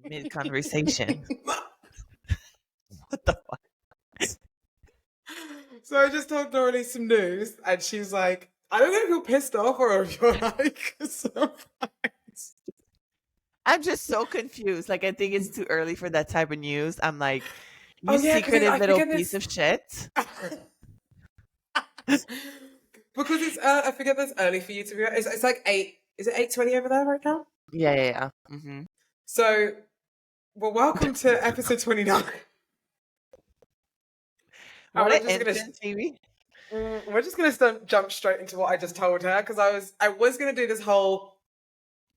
mid conversation. What the fuck? So I just told Lauralie some news, and she's like, I don't know if you're pissed off or if you're like surprised. I'm just so confused. Like, I think it's too early for that type of news. I'm like, Oh you yeah, because secretive I little forget piece this of shit. because it's I forget this early for you to be. It's like 8. Is it 8:20 over there right now? Yeah. Mm-hmm. So, well, welcome to episode 29. What We're an just gonna entrance, Phoebe. we're just gonna jump straight into what I just told her because I was gonna do this whole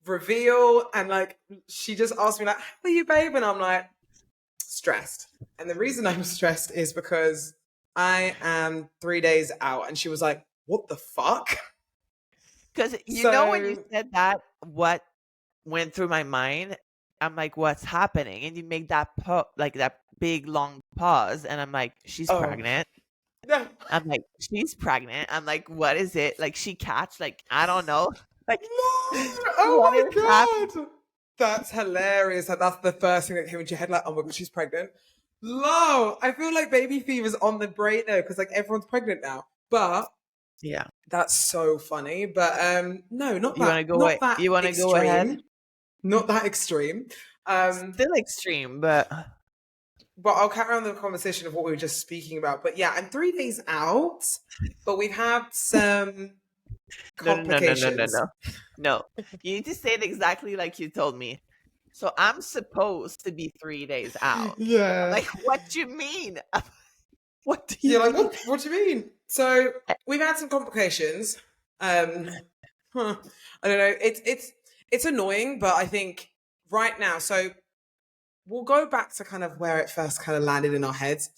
reveal and like she just asked me like, how are you, babe? And I'm like, stressed. And the reason I'm stressed is because I am 3 days out. And she was like, what the fuck? Because when you So said that, what went through my mind? I'm like, what's happening? And you make that like that big long pause, and I'm like, she's oh pregnant. no. I'm like, she's pregnant. I'm like, what is it? Like, she catch? Like, I don't know. Like, what Oh is happening? my god. That's hilarious. That's the first thing that came into your head, like, oh my god, she's pregnant. Lo, I feel like baby fever's on the brain though, because like everyone's pregnant now. But Yeah. that's so funny. But no, not You want to that, go? not that You want to go ahead? extreme. Not that extreme. Still extreme, but But I'll carry on the conversation of what we were just speaking about. But yeah, I'm 3 days out, but we've had some complications. No. You need to say it exactly like you told me. So I'm supposed to be 3 days out. Yeah. Like, what do you mean? What do you You're like, mean? what do you mean? So we've had some complications. I don't know. It's annoying, but I think right now, so we'll go back to kind of where it first kind of landed in our heads.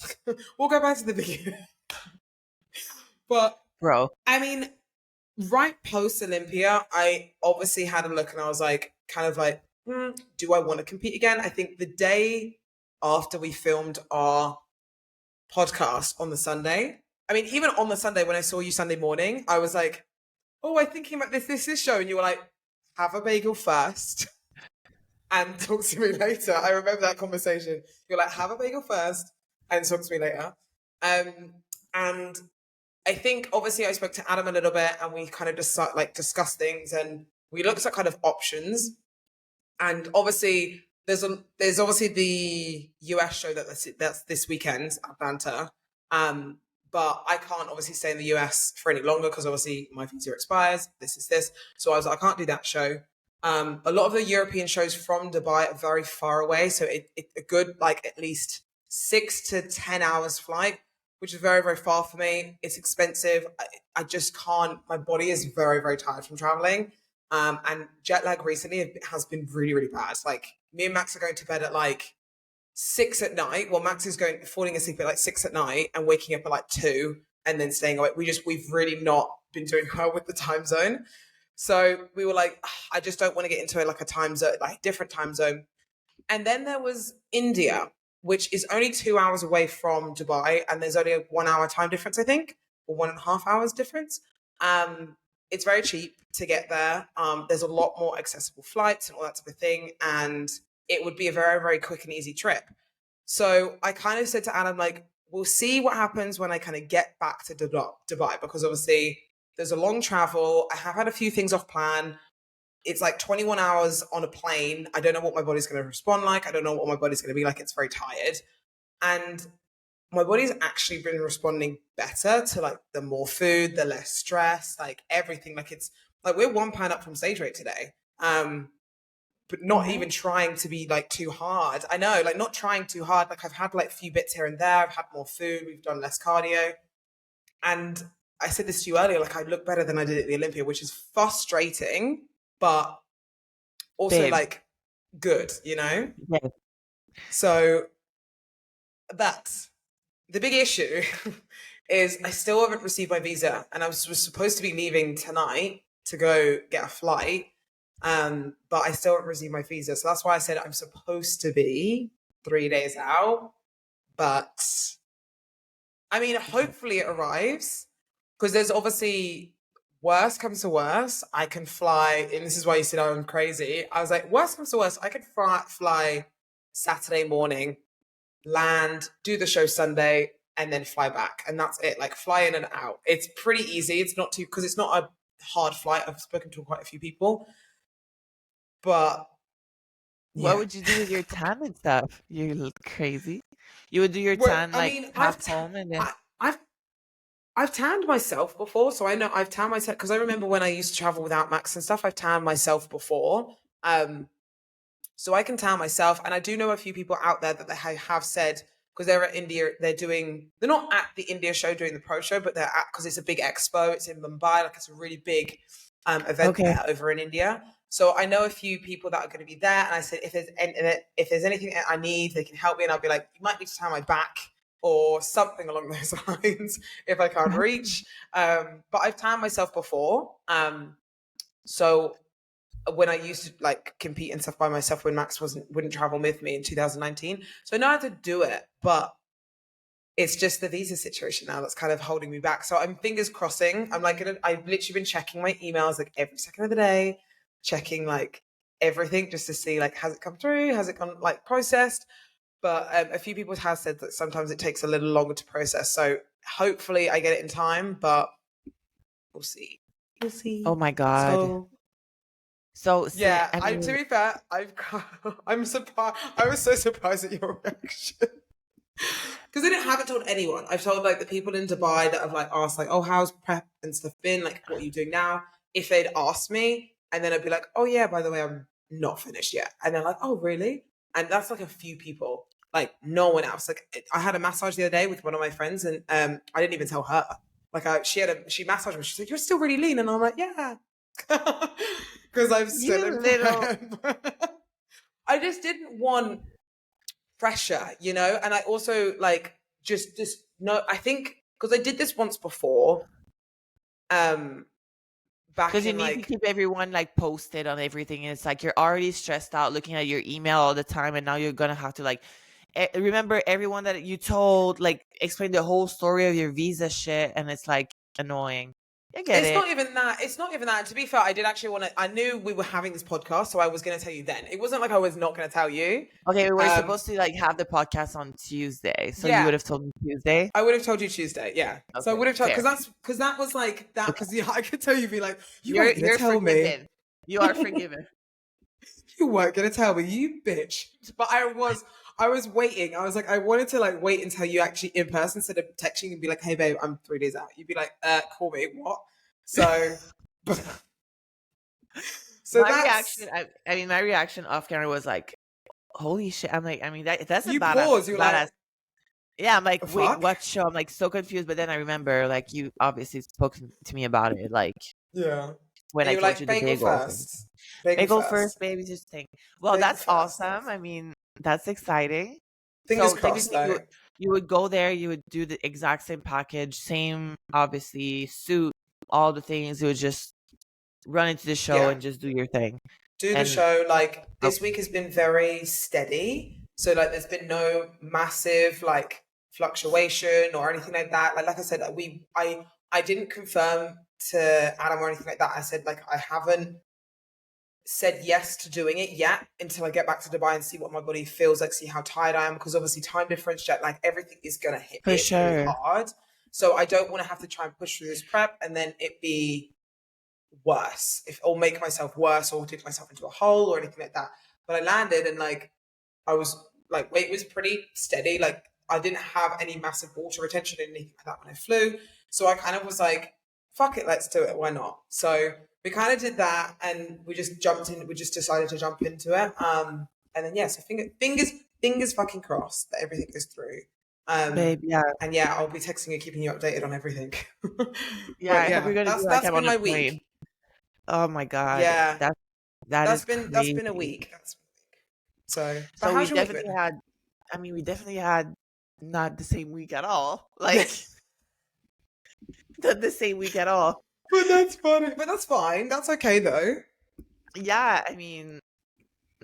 We'll go back to the beginning. But Bro, I mean, right post Olympia, I obviously had a look and I was like, kind of like, do I want to compete again? I think the day after we filmed our podcast on the Sunday, I mean, even on the Sunday when I saw you Sunday morning, I was like, oh, I'm thinking about this show. And you were like, have a bagel first and talk to me later. I remember that conversation. You're like, have a bagel first and talk to me later. And I think obviously I spoke to Adam a little bit and we kind of just discussed things and we looked at kind of options. And obviously there's obviously the US show that's this weekend, Atlanta. But I can't obviously stay in the US for any longer because obviously my visa expires. This is this. So I was like, I can't do that show. A lot of the European shows from Dubai are very far away. So it a good like at least 6 to 10 hours flight, which is very, very far for me. It's expensive. I just can't. My body is very, very tired from traveling. And jet lag recently has been really, really bad. Like me and Max are going to bed at like 6 at night. Well, Max is falling asleep at like 6 at night and waking up at like 2 and then staying awake. We've really not been doing well with the time zone. So we were like, I just don't want to get into like a time zone, like different time zone. And then there was India, which is only 2 hours away from Dubai, and there's only a 1 hour time difference, I think, or 1.5 hours difference. It's very cheap to get there. There's a lot more accessible flights and all that type of thing, and it would be a very, very quick and easy trip. So I kind of said to Adam, like, we'll see what happens when I kind of get back to Dubai, because obviously there's a long travel. I have had a few things off plan. It's like 21 hours on a plane. I don't know what my body's going to respond like. I don't know what my body's going to be like. It's very tired. And my body's actually been responding better to like the more food, the less stress, like everything. Like it's like we're 1 pound up from stage rate today. But not even trying to be like too hard. I know, like not trying too hard. Like I've had like a few bits here and there. I've had more food. We've done less cardio. And I said this to you earlier, like I look better than I did at the Olympia, which is frustrating, but also like good, you know? Yeah. So that's the big issue is I still haven't received my visa and I was supposed to be leaving tonight to go get a flight. But I still haven't received my visa. So that's why I said I'm supposed to be 3 days out. But I mean, hopefully it arrives because there's obviously worst comes to worst. I can fly. And this is why you said I'm crazy. I was like, worst comes to worst, I could fly Saturday morning, land, do the show Sunday, and then fly back. And that's it. Like fly in and out. It's pretty easy. It's not too, because it's not a hard flight. I've spoken to quite a few people. But What yeah. would you do with your tan and stuff? You look crazy. You would do your Well, tan I like mean, half home and then I've tanned myself before, so I know I've tanned myself because I remember when I used to travel without Max and stuff. I've tanned myself before, so I can tan myself. And I do know a few people out there that they have said, because they're at India, they're not at the India show doing the pro show, but they're at, because it's a big expo. It's in Mumbai, like it's a really big event okay. there over in India. So I know a few people that are going to be there, and I said if there's anything I need, they can help me, and I'll be like, you might need to tan my back or something along those lines if I can't reach. But I've tanned myself before. So when I used to like compete and stuff by myself when Max wouldn't travel with me in 2019. So I know how to do it, but it's just the visa situation now that's kind of holding me back. So I'm fingers crossing. I've literally been checking my emails like every second of the day, checking like everything just to see like, has it come through? Has it gone like processed? But a few people have said that sometimes it takes a little longer to process. So hopefully I get it in time, but we'll see. We'll see. Oh my God. So Yeah, I mean, to be fair, I'm surprised. I was so surprised at your reaction because I haven't told anyone. I've told like the people in Dubai that have like asked like, oh, how's prep and stuff been? Like, what are you doing now? If they'd asked me, and then I'd be like, oh yeah, by the way, I'm not finished yet. And they're like, oh really? And that's like a few people. Like no one else. Like I had a massage the other day with one of my friends, and I didn't even tell her. Like she massaged me. She's like, you're still really lean, and I'm like, yeah, because I'm still you in little. prep. I just didn't want pressure, you know. And I also like just no. I think because I did this once before, back Because you in need to like keep everyone like posted on everything. And it's like you're already stressed out looking at your email all the time, and now you're gonna have to like remember everyone that you told, like explain the whole story of your visa shit, and it's like annoying. I get It's it. not even that. It's not even that. To be fair, I did actually want to. I knew we were having this podcast, so I was going to tell you then. It wasn't like I was not going to tell you. Okay, we were supposed to like have the podcast on Tuesday, so you Yeah, would have told me Tuesday. I would have told you Tuesday. Yeah, so I Okay, would have told fair. because that was like that Okay. was the. I could tell you be like you weren't going to You're tell me. forgiven. You are forgiven. You weren't going to tell me, you bitch. But I was waiting. I was like, I wanted to like wait until you actually in person instead of texting and be like, hey babe, I'm 3 days out. You'd be like, call me. What? So, so My that's reaction, I mean, my reaction off camera was like, "Holy shit!" I'm like, I mean, that's a you pause. You're like, badass. Yeah, I'm like, wait, fuck. what show? I'm like so confused, but then I remember like you obviously spoke to me about it, like Yeah. when And I you're told like, you the bagel bagel thing. first. Bagel Bagel first, first. baby, just thing. Well, Bagel that's first. awesome. I mean, that's exciting. Fingers So crossed technically, though. you would go there, you would do the exact same package, same obviously suit, all the things. You would just run into the show Yeah. and just do your thing. Do the And show. Like oh, this week has been very steady. So like there's been no massive like fluctuation or anything like that. Like I said, I didn't confirm to Adam or anything like that. I said like I haven't said yes to doing it yet until I get back to Dubai and see what my body feels like, see how tired I am, because obviously time difference, jet lag, everything is gonna hit for really sure. hard. So I don't want to have to try and push through this prep and then it be worse, or make myself worse or dig myself into a hole or anything like that. But I landed and like I was like weight was pretty steady. Like I didn't have any massive water retention or anything like that when I flew. So I kind of was like, fuck it, let's do it. Why not? So we kind of did that and we just jumped in. We just decided to jump into it. And then yeah, so fingers fucking crossed that everything goes through. Babe, yeah. And yeah, I'll be texting you, keeping you updated on everything. Yeah, But I hope yeah, you're gonna be like that's I'm been on a my plane. week. Oh my god, Yeah, that is that's been a crazy. week. So, but So we how's your week definitely been? had. I mean, we definitely had not the same week at all. Like not the same week at all. But that's funny. But that's fine. That's okay though. Yeah, I mean,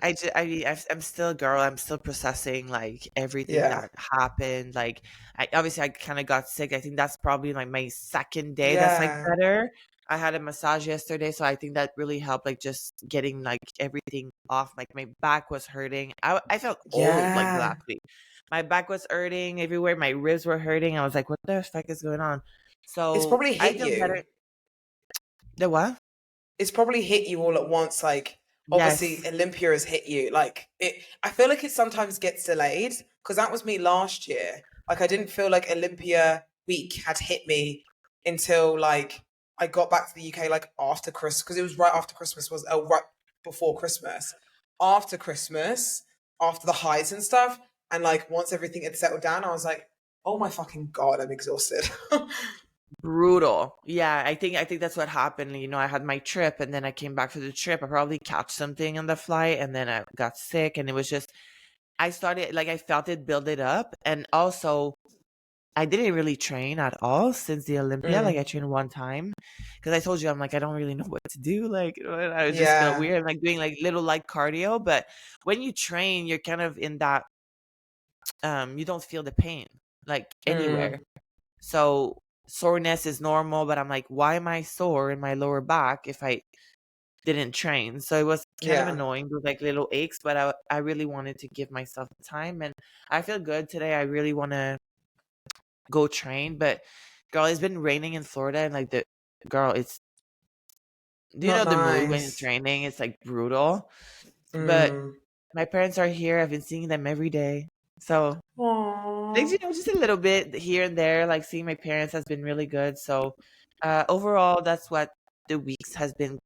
I'm still a girl. I'm still processing like everything Yeah. that happened. Like, I obviously I kind of got sick. I think that's probably like my second day. That's like Yeah. better. I had a massage yesterday, so I think that really helped, like just getting like everything off. Like my back was hurting. I felt old like Yeah. last week. My back was hurting everywhere. My ribs were hurting. I was like, what the fuck is going on? It's So probably I hit feel better. you. The what? It's probably hit you all at once. Like, obviously, Yes. Olympia has hit you. Like, I feel like it sometimes gets delayed because that was me last year. Like, I didn't feel like Olympia week had hit me until like I got back to the UK like after Christmas, because it was right after Christmas, was right before Christmas. After Christmas, after the highs and stuff, and like once everything had settled down, I was like, oh my fucking god, I'm exhausted. Brutal. Yeah, I think that's what happened. I had my trip and then I came back to the trip. I probably caught something on the flight and then I got sick and it was just I started like I felt it build it up, and also I didn't really train at all since the Olympia. Like I Mm, trained one time because I told you I'm like I don't really know what to do. Like I just felt yeah. weird. I'm like doing like little light cardio, but when you train, you're kind of in that you don't feel the pain like anywhere. Mm, So soreness is normal, but I'm like, why am I sore in my lower back if I didn't train? So it was kind of yeah. annoying with like little aches, but I really wanted to give myself time, and I feel good today. I really want to go train, but girl, it's been raining in Florida, and like the girl, it's do you Not know the mood when it's nice. raining? It's like brutal. But Mm. my parents are here. I've been seeing them every day, so like, Aww. just a little bit here and there, like seeing my parents has been really good. So, overall, that's what the weeks has been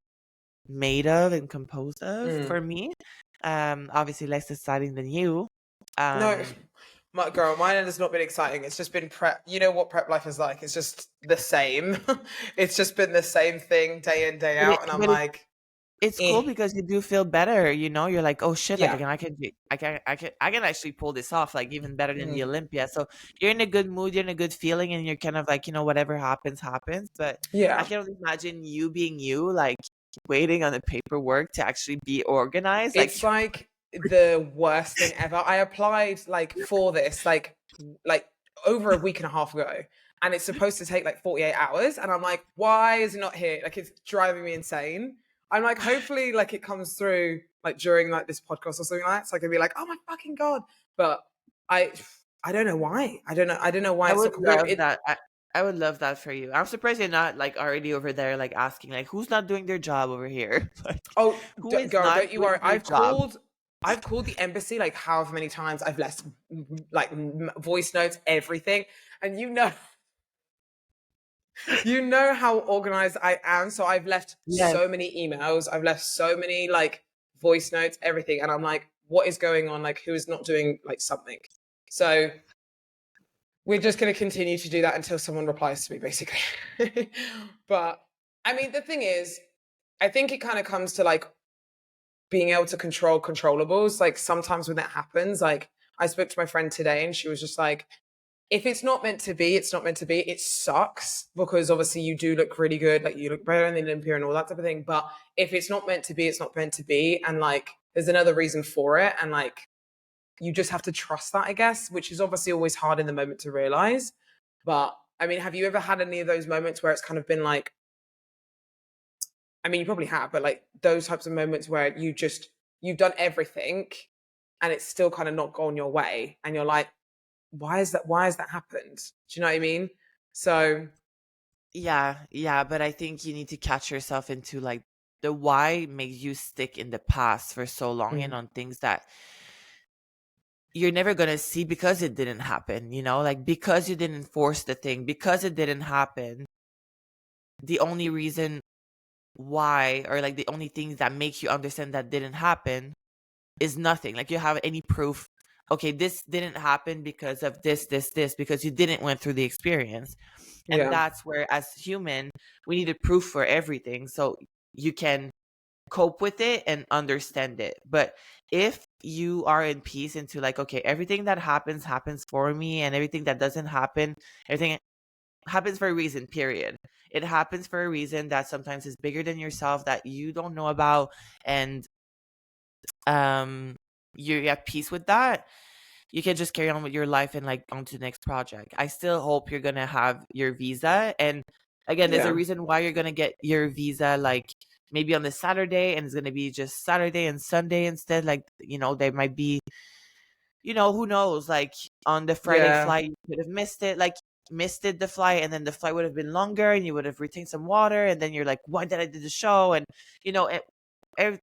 made of and composed of for Mm. me. Obviously less exciting than you. No, Um, my girl, mine has not been exciting. It's just been prep. You know what prep life is like? It's just the same. It's just been the same thing day in, day but out. And I'm like, it's cool eh. because you do feel better. You're like, oh shit, like Yeah. again, I can actually pull this off, like even better than the Mm. Olympia. So you're in a good mood, you're in a good feeling, and you're kind of like, whatever happens, happens. But I Yeah. can only imagine you being you, like waiting on the paperwork to actually be organized. Like, It's like the worst thing ever. I applied like for this like over a week and a half ago, and it's supposed to take like 48 hours, and I'm like, why is it not here? Like, it's driving me insane. I'm like, hopefully like it comes through like during like this podcast or something like that, so I can be like, oh my fucking god. But I I don't know why. I don't know why I it's would not come through. love It that. I would love that for you. I'm surprised you're not like already over there, like asking, like, who's not doing their job over here? Like, Oh, who is girl, not don't you worry. doing their job? I've called the embassy like however many times. I've left like voice notes, everything, and you know how organized I am. So I've left Yes. so many emails. I've left so many like voice notes, everything, and I'm like, what is going on? Like, who is not doing like something? So we're just going to continue to do that until someone replies to me, basically. But I mean, the thing is, I think it kind of comes to like being able to control controllables. Like sometimes when that happens, like I spoke to my friend today and she was just like, if it's not meant to be, it's not meant to be. It sucks because obviously you do look really good, like you look better in the Olympia and all that type of thing. But if it's not meant to be, it's not meant to be. And like there's another reason for it. And like you just have to trust that, I guess, which is obviously always hard in the moment to realize. But I mean, have you ever had any of those moments where it's kind of been like, I mean, you probably have, but like those types of moments where you've done everything and it's still kind of not gone your way, and you're like, why is that? Why has that happened? Do you know what I mean? So, Yeah, yeah, but I think you need to catch yourself into like the why makes you stick in the past for so long and mm, on things that you're never gonna see because it didn't happen, like because you didn't force the thing, because it didn't happen. The only reason why, or like the only things that make you understand that didn't happen is nothing. Like you have any proof, okay, this didn't happen because of this, because you didn't went through the experience. And yeah, that's where as human, we need a proof for everything so you can cope with it and understand it. But if you are in peace into like, okay, everything that happens for me, and everything that doesn't happen, everything happens for a reason, period. It happens for a reason that sometimes is bigger than yourself that you don't know about. And um you're at peace with that, you can just carry on with your life and like on to the next project. I still hope you're gonna have your visa, and Again, there's a Yeah. reason why you're gonna get your visa like maybe on the Saturday, and it's gonna be just Saturday and Sunday instead. Like, there might be, who knows, like on the Friday Yeah. flight you could have missed it the flight, and then the flight would have been longer and you would have retained some water, and then you're like, why did I do the show? And it, ev-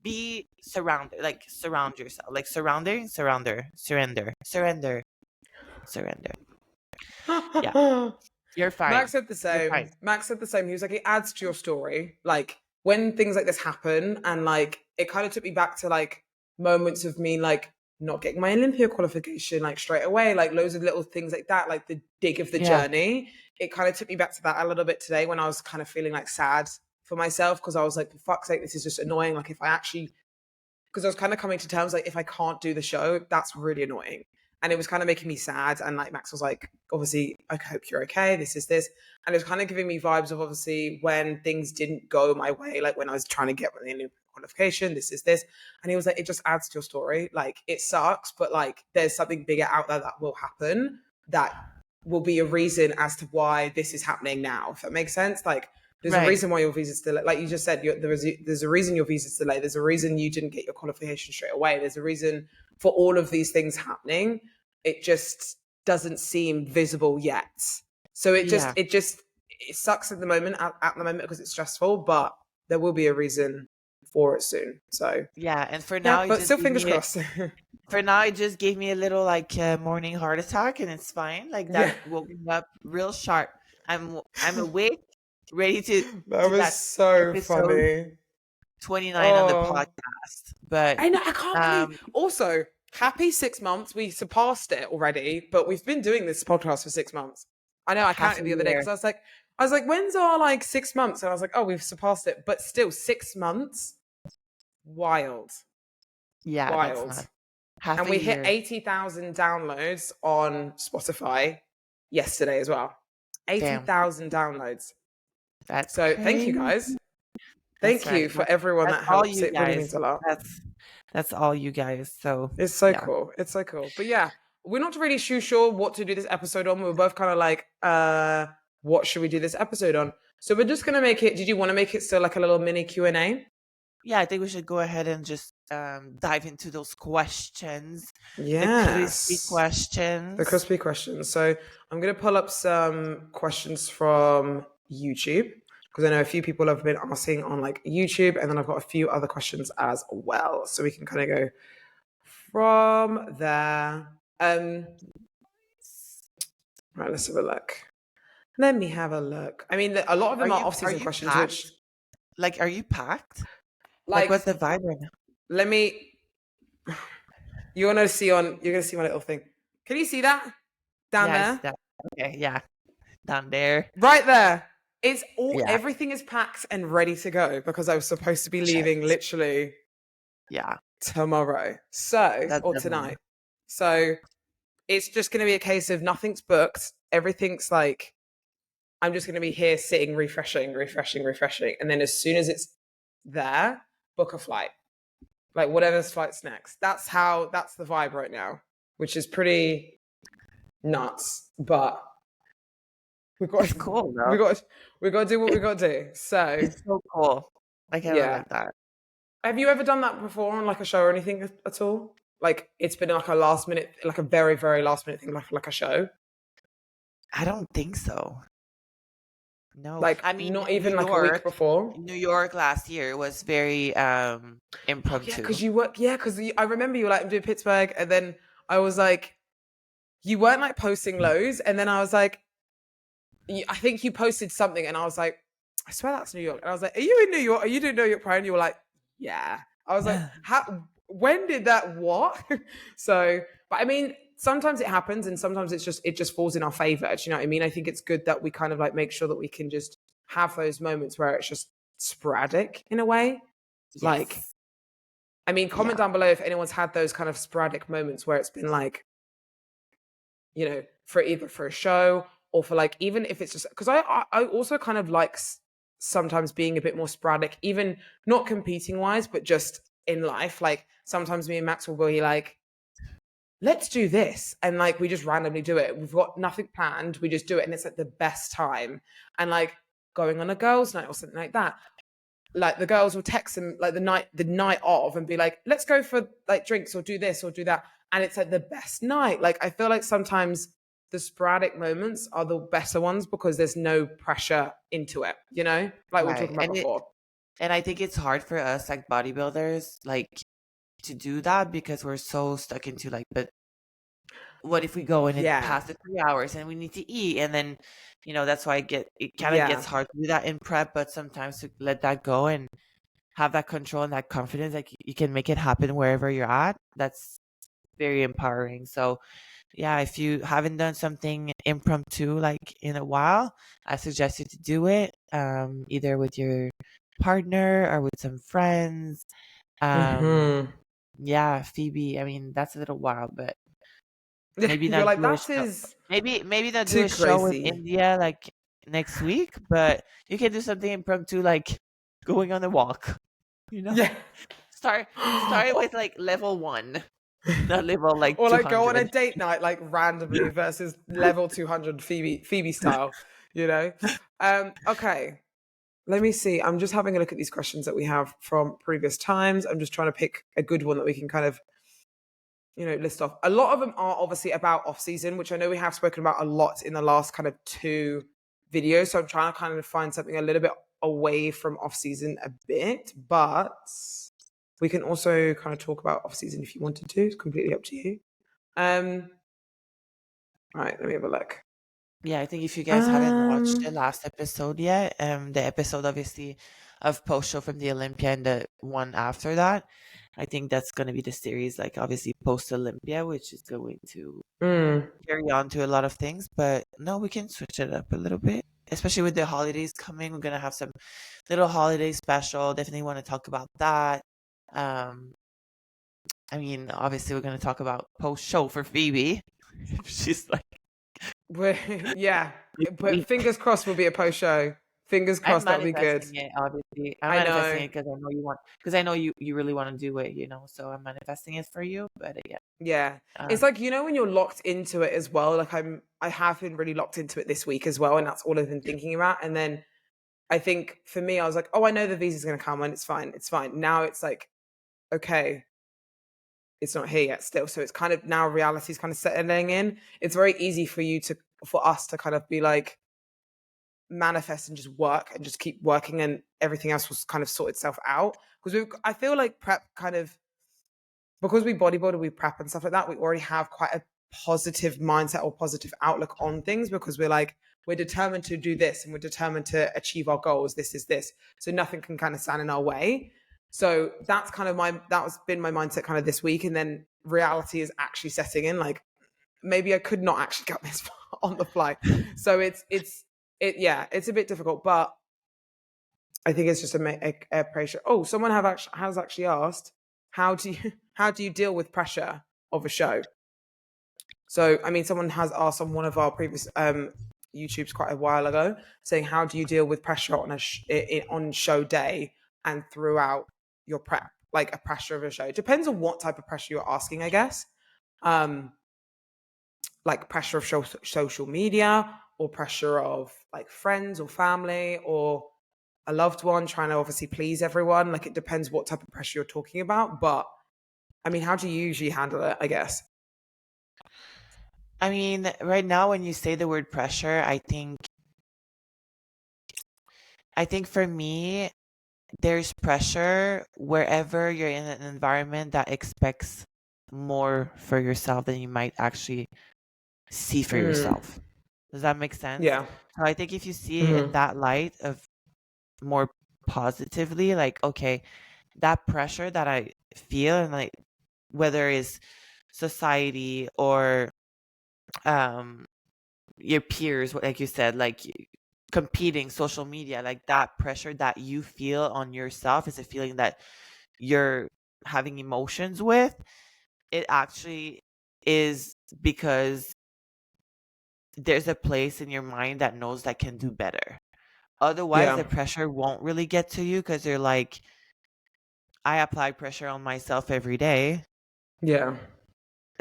be surrounded, like surround yourself, like surrender. Yeah, you're fine. Max said the You're same. fine. Max said the same. He was like, it adds to your story. Like when things like this happen, and like it kind of took me back to like moments of me like not getting my Olympia qualification like straight away, like loads of little things like that, like the dig of the Yeah. journey. It kind of took me back to that a little bit today when I was kind of feeling like sad for myself because I was like, for fuck's sake, this is just annoying. Like if I actually, because I was kind of coming to terms like if I can't do the show, that's really annoying. And it was kind of making me sad. And like Max was like, obviously, I hope you're okay. This is this. And it was kind of giving me vibes of obviously when things didn't go my way, like when I was trying to get my new qualification, this is this. And he was like, it just adds to your story. Like it sucks, but like there's something bigger out there that will happen that will be a reason as to why this is happening now. If that makes sense. Like there's a Right. reason why your visa's delayed. Like you just said, there's a reason your visa's delayed. There's a reason you didn't get your qualification straight away. There's a reason for all of these things happening. It just doesn't seem visible yet. So it sucks at the moment, because it's stressful, but there will be a reason for it soon. So Yeah, and for now yeah, it but just still gave fingers me a, crossed. for now it just gave me a little like morning heart attack, and it's fine. Like Yeah. that woke me up real sharp. I'm awake, ready to That do was that so episode funny. 29 on the Oh, podcast. But I know. I can't believe. um Also, happy 6 months. We surpassed it already, but we've been doing this podcast for 6 months. I know. I half counted a the other day because year. I was like, when's our like 6 months? And I was like, oh, we've surpassed it, but still 6 months. Wild, Yeah, that's wild. not half And a we hit year. 80,000 downloads on Spotify yesterday as well. Eighty Damn. thousand downloads. That's So thank you crazy. guys. That's Thank you right. for everyone That's that all helps. you It really guys. means a lot. That's all you guys. So It's so yeah. cool. It's so cool. But yeah, we're not really sure what to do this episode on. We were both kind of like, what should we do this episode on? So we're just gonna make it. Did you want to make it still like a little mini Q&A? Yeah, I think we should go ahead and just dive into those questions. The crispy Yes. The questions. crispy questions. So I'm gonna pull up some questions from YouTube because I know a few people have been asking on like YouTube, and then I've got a few other questions as well. So we can kind of go from there. Right, let's have a look. Let me have a look. I mean, a lot of them are Are off-season you questions, which, packed? Like, are you packed? Like, like, what's the vibe right now? let me. You're gonna see my little thing. Can you see that down Yeah, I see there? that. Okay, yeah, down there. Right there. It's all. Yeah, Everything is packed and ready to go because I was supposed to be check. leaving literally Yeah, tomorrow, that's or definitely. tonight. So it's just gonna be a case of nothing's booked. Everything's like I'm just gonna be here sitting, refreshing, and then as soon as it's there, book a flight. Like whatever flight's next. That's the vibe right now, which is pretty nuts. But we got It's cool we though. got we got to do what we got to do. So It's so cool. I kind of yeah. like that. Have you ever done that before on like a show or anything at all? Like it's been like a last minute, like a very very last minute thing, like a show. I don't think so. No, Like I mean not even like a week before. New York last year was very Oh yeah, impromptu. because you work. Yeah, because I remember you were like I'm doing Pittsburgh, and then I was like, you weren't like posting loads, and then I was like, I think you posted something, and I was like, I swear that's New York. And I was like, are you in New York? Are you doing New York Pride? And you were like, yeah. I was like, how? When did that? What? So, but I mean, sometimes it happens, and sometimes it just falls in our favor. Do you know what I mean? I think it's good that we kind of like make sure that we can just have those moments where it's just sporadic in a way. Like, Yes. I mean, comment Yeah. down below if anyone's had those kind of sporadic moments where it's been like, for either for a show or for like, even if it's just because I also kind of like sometimes being a bit more sporadic, even not competing wise, but just in life. Like sometimes me and Max will be like, let's do this. And like, we just randomly do it. We've got nothing planned. We just do it. And it's like the best time. And like going on a girls' night or something like that. Like the girls will text them like the night of and be like, let's go for like drinks or do this or do that. And it's like the best night. Like I feel like sometimes the sporadic moments are the better ones because there's no pressure into it, like we were Right. talking about before. And I think it's hard for us like bodybuilders like to do that because we're so stuck into like, but what if we go and it Yeah. past the 3 hours and we need to eat? And then, that's why it kind of Yeah. gets hard to do that in prep, but sometimes to let that go and have that control and that confidence, like you can make it happen wherever you're at. That's very empowering. So yeah, if you haven't done something impromptu like in a while, I suggest you to do it, either with your partner or with some friends. Um, Hmm. yeah, Phoebe. I mean, that's a little wild, but maybe You're not like, do a that show. is Maybe not do too a show in crazy. India like next week, but you can do something impromptu like going on a walk. You know, Yeah. start start with like level 1, not level like Or like go on a 200. date night like randomly versus level 200 Phoebe style, you know? Okay. Let me see. I'm just having a look at these questions that we have from previous times. I'm just trying to pick a good one that we can kind of, list off. A lot of them are obviously about off season, which I know we have spoken about a lot in the last kind of 2 videos. So I'm trying to kind of find something a little bit away from off season a bit, but we can also kind of talk about off season if you wanted to. It's completely up to you. All right, let me have a look. Yeah, I think if you guys haven't watched the Um, last episode yet, the episode obviously of post show from the Olympia and the one after that, I think that's going to be the series, like obviously post Olympia, which is going to mm, carry on to a lot of things. But no, we can switch it up a little bit, especially with the holidays coming. We're gonna have some little holiday special. Definitely want to talk about that. Um, I mean, obviously we're gonna talk about post show for Phoebe. She's like, yeah, but we fingers crossed will be a post show. Fingers I'm crossed that'll be good. manifesting it, obviously. I'm I manifesting know. it because I know you want, because I know you really want to do it. So I'm manifesting it for you. But yeah, Yeah. uh, It's like, when you're locked into it as well, like I have been really locked into it this week as well, and that's all I've been thinking about. And then I think for me, I was like, oh, I know the visa's gonna come and it's fine. It's fine. Now it's like, okay, it's not here yet still. So it's kind of now reality's kind of settling in. It's very easy for us to kind of be like manifest and just work and just keep working and everything else will kind of sort itself out. Because I feel like prep kind of, because we bodybuild, we prep and stuff like that, we already have quite a positive mindset or positive outlook on things because we're determined to do this and we're determined to achieve our goals. This is this. So nothing can kind of stand in our way. So that's kind of that's been my mindset kind of this week. And then reality is actually setting in. Like maybe I could not actually get this far on the fly. So yeah, it's a bit difficult, but I think it's just a pressure. Oh, someone has actually asked, how do you deal with pressure of a show? So, I mean, someone has asked on one of our previous YouTubes quite a while ago, saying, how do you deal with pressure on show day and throughout your prep, like a pressure of a show? It depends on what type of pressure you're asking, I guess. Um, like pressure of social media or pressure of like friends or family or a loved one trying to obviously please everyone. Like it depends what type of pressure you're talking about. But I mean, how do you usually handle it, I guess? I mean, right now when you say the word pressure, I think for me, there's pressure wherever you're in an environment that expects more for yourself than you might actually see for Mm, yourself. Does that make sense? yeah. So I think if you see it in Hmm. that light of more positively, like, okay, that pressure that I feel and like whether it's society or um your peers, like you said, like competing, social media, like that pressure that you feel on yourself is a feeling that you're having emotions with. It actually is because there's a place in your mind that knows that can do better. Otherwise, Yeah. the pressure won't really get to you because you're like, I apply pressure on myself every day. Yeah.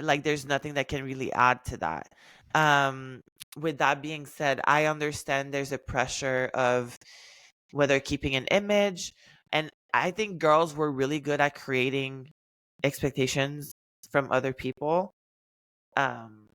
like there's nothing that can really add to that. Um, with that being said, I understand there's a pressure of whether keeping an image, and I think girls were really good at creating expectations from other people, um,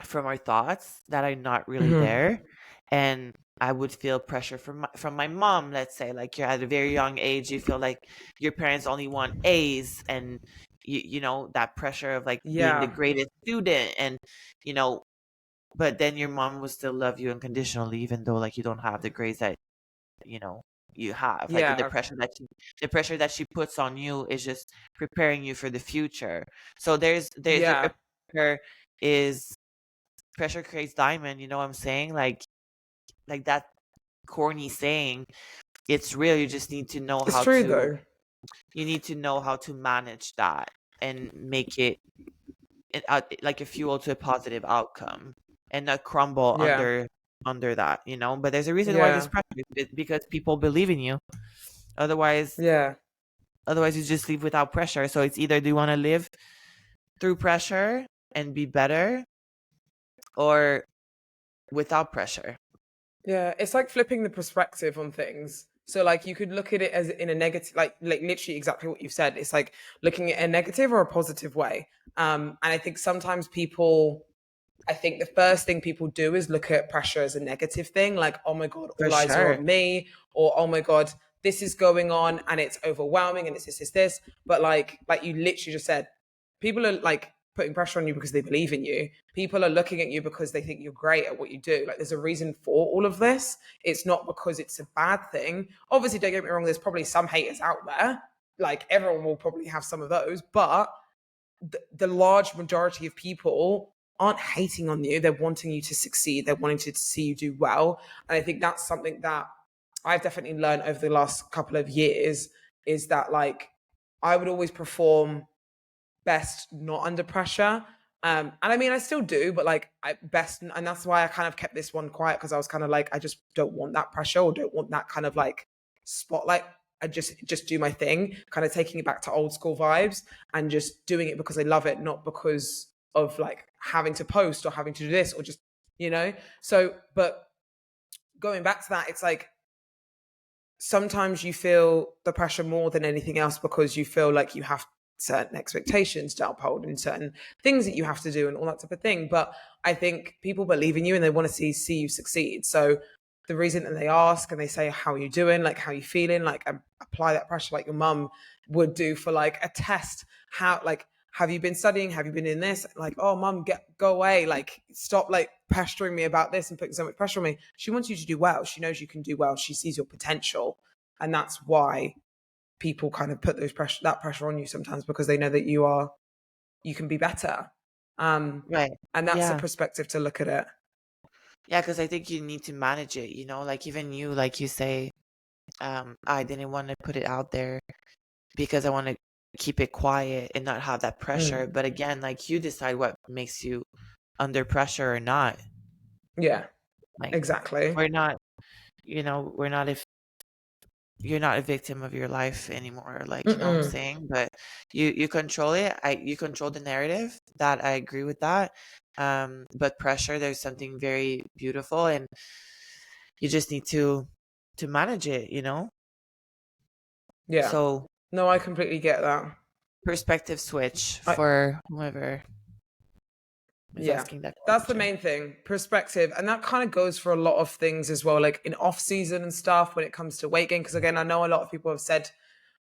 from our thoughts that are not really Hmm. there. And I would feel pressure from my mom. Let's say, like, you're at a very young age, you feel like your parents only want A's, and you know that pressure of like being the Yeah. greatest student, and you know, but then your mom will still love you unconditionally, even though like you don't have the grades that you know you have. Like Yeah. the pressure that she puts on you is just preparing you for the future. So there's a Yeah. pressure is pressure creates diamond, you know what I'm saying? Like that corny saying, it's real. You just need to know It's how true to though. you need to know how to manage that and make like a fuel to a positive outcome, and not crumble Yeah. under that, you know. But there's a reason why this Yeah. pressure is because people believe in you. Otherwise, Yeah. you just live without pressure. So it's either do you want to live through pressure and be better, or without pressure. Yeah, it's like flipping the perspective on things. So like you could look at it as in a negative, like literally exactly what you've said. It's like looking at a negative or a positive way. And I think sometimes people, I think the first thing people do is look at pressure as a negative thing, like, oh my God, For all eyes are sure. on me, or oh my God, this is going on and it's overwhelming and it's this. But like you literally just said, people are like putting pressure on you because they believe in you. People are looking at you because they think you're great at what you do. Like there's a reason for all of this. It's not because it's a bad thing. Obviously, don't get me wrong, there's probably some haters out there. Like everyone will probably have some of those, but the large majority of people aren't hating on you. They're wanting you to succeed. They're wanting to see you do well. And I think that's something that I've definitely learned over the last couple of years is that like I would always perform best not under pressure. And I mean, I still do, but like I best, and that's why I kind of kept this one quiet because I was kind of like, I just don't want that pressure or don't want that kind of like spotlight. I just do my thing, kind of taking it back to old school vibes and just doing it because I love it, not because of like having to post or having to do this or just, you know. So, but going back to that, it's like sometimes you feel the pressure more than anything else because you feel like you have certain expectations to uphold and certain things that you have to do and all that type of thing. But I think people believe in you and they want to see you succeed. So the reason that they ask and they say, how are you doing? Like, how are you feeling? Like, apply that pressure like your mum would do for like a test. How, like, have you been studying? Have you been in this? Like, oh, mum, go away. Like, stop like pestering me about this and putting so much pressure on me. She wants you to do well. She knows you can do well. She sees your potential. And that's why people kind of put that pressure on you sometimes because they know that you can be better. Right. And that's a Yeah. perspective to look at it. Yeah, because I think you need to manage it, like even you, like you say, I didn't want to put it out there because I want to keep it quiet and not have that pressure. Mm. But again, like you decide what makes you under pressure or not. Yeah, Like exactly. we're not, we're not if you're not a victim of your life anymore. Like, you know what I'm Mm-mm. saying? But you control it. You control the narrative. That I agree with that. But pressure, there's something very beautiful, and you just need to manage it. Yeah. So No, I completely get that. perspective switch I for whoever is Yeah, asking that that's the question. main thing, perspective. And that kind of goes for a lot of things as well, like in off season and stuff when it comes to weight gain. Because again, I know a lot of people have said,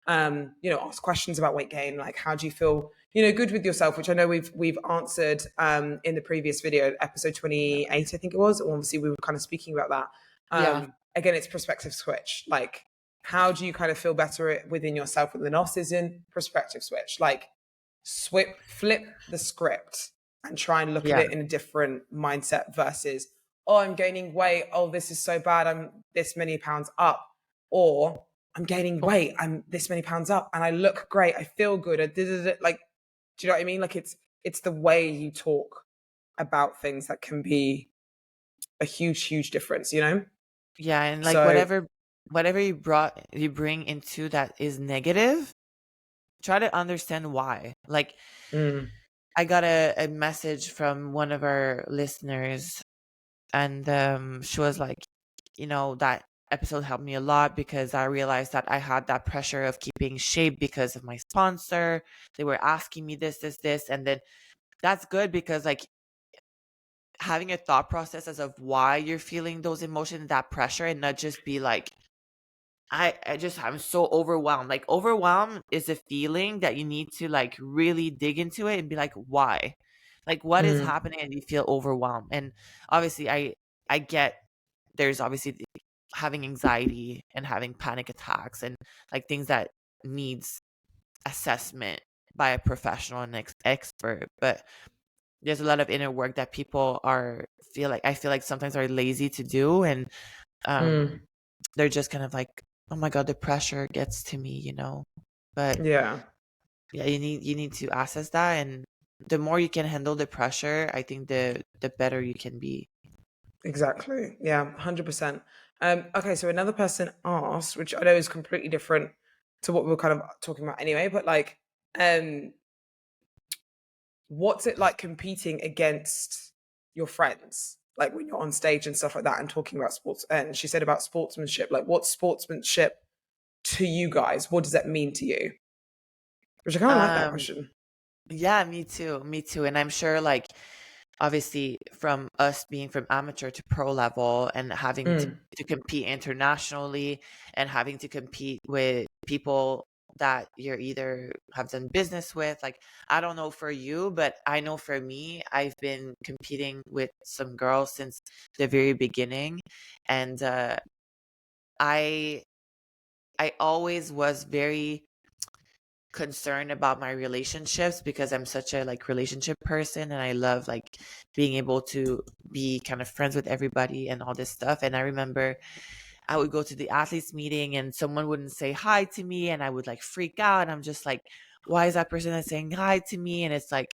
ask questions about weight gain, like how do you feel, good with yourself, which I know we've answered in the previous video, episode 28, I think it was. Obviously, we were kind of speaking about that. Yeah. Again, it's perspective switch. Like, how do you kind of feel better within yourself within off season? Perspective switch. Like, flip the script and try and look at Yeah. it in a different mindset versus, oh, I'm gaining weight. Oh, this is so bad. I'm this many pounds up. Or I'm gaining weight. I'm this many pounds up and I look great. I feel good. I did it. Like, do you know what I mean? Like it's the way you talk about things that can be a huge difference. Yeah, and like So, whatever you bring into that is negative, try to understand why. Like mm, I got a message from one of our listeners, and she was like, that episode helped me a lot because I realized that I had that pressure of keeping shape because of my sponsor. They were asking me this, and then that's good because like having a thought process as of why you're feeling those emotions, that pressure, and not just be like, I'm so overwhelmed. Like overwhelmed is a feeling that you need to like really dig into it and be like, why? Like what is Mm, happening and you feel overwhelmed. And obviously I get there's obviously having anxiety and having panic attacks and like things that needs assessment by a professional and expert. But there's a lot of inner work that people are I feel like sometimes are lazy to do, and mm, they're just kind of like, oh my god, the pressure gets to me, but yeah, yeah, you need to assess that, and the more you can handle the pressure, I think the better you can be. exactly. Yeah, 100%. Okay, so another person asked, which I know is completely different to what we were kind of talking about anyway, but like, um, what's it like competing against your friends? Like when you're on stage and stuff like that and talking about sports. And she said about sportsmanship, like what's sportsmanship to you guys? What does that mean to you? Which I kind of like that um question. yeah, me too, and I'm sure like obviously from us being from amateur to pro level and having Mm, to compete internationally and having to compete with people that you're either have done business with, like I don't know for you, but I know for me I've been competing with some girls since the very beginning, and i I always was very concerned about my relationships because I'm such a like relationship person, and I love like being able to be kind of friends with everybody and all this stuff. And I remember I would go to the athletes meeting and someone wouldn't say hi to me and I would like freak out. And I'm just like, why is that person not saying hi to me? And it's like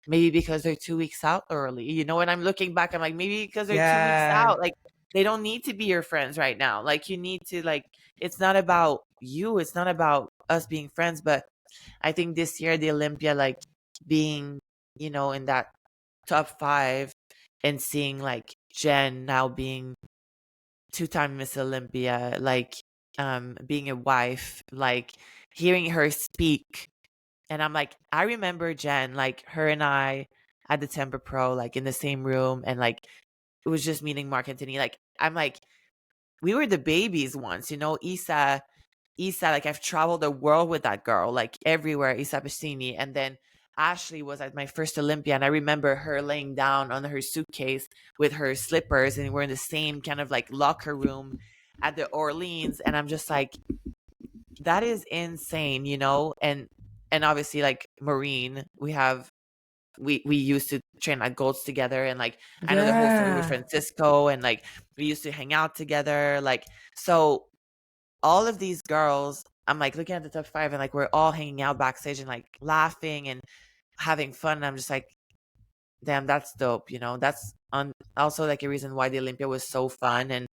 maybe because they're 2 weeks out early, and I'm looking back, I'm like, maybe because they're 2 weeks yeah. out, like they don't need to be your friends right now. Like you need to like, it's not about you, it's not about us being friends. But I think this year the Olympia, like being, in that top five and seeing like Jen now being two-time Miss Olympia, like being a wife, like hearing her speak. And I'm like, I remember Jen, like her and I at the Temper Pro, like in the same room, and like it was just meeting Mark Anthony. Like I'm like, we were the babies once, Isa, like I've traveled the world with that girl, like everywhere, Isa Pacini. And then Ashley was at my first Olympia, and I remember her laying down on her suitcase with her slippers, and we're in the same kind of like locker room at the Orleans. And I'm just like, that is insane, and obviously like Maureen, we used to train at Golds together, and like I know the whole story with Yeah. Francisco, and like we used to hang out together, like so all of these girls, I'm like looking at the top five and like we're all hanging out backstage and like laughing and having fun. And I'm just like, damn, that's dope. That's also like a reason why the Olympia was so fun. And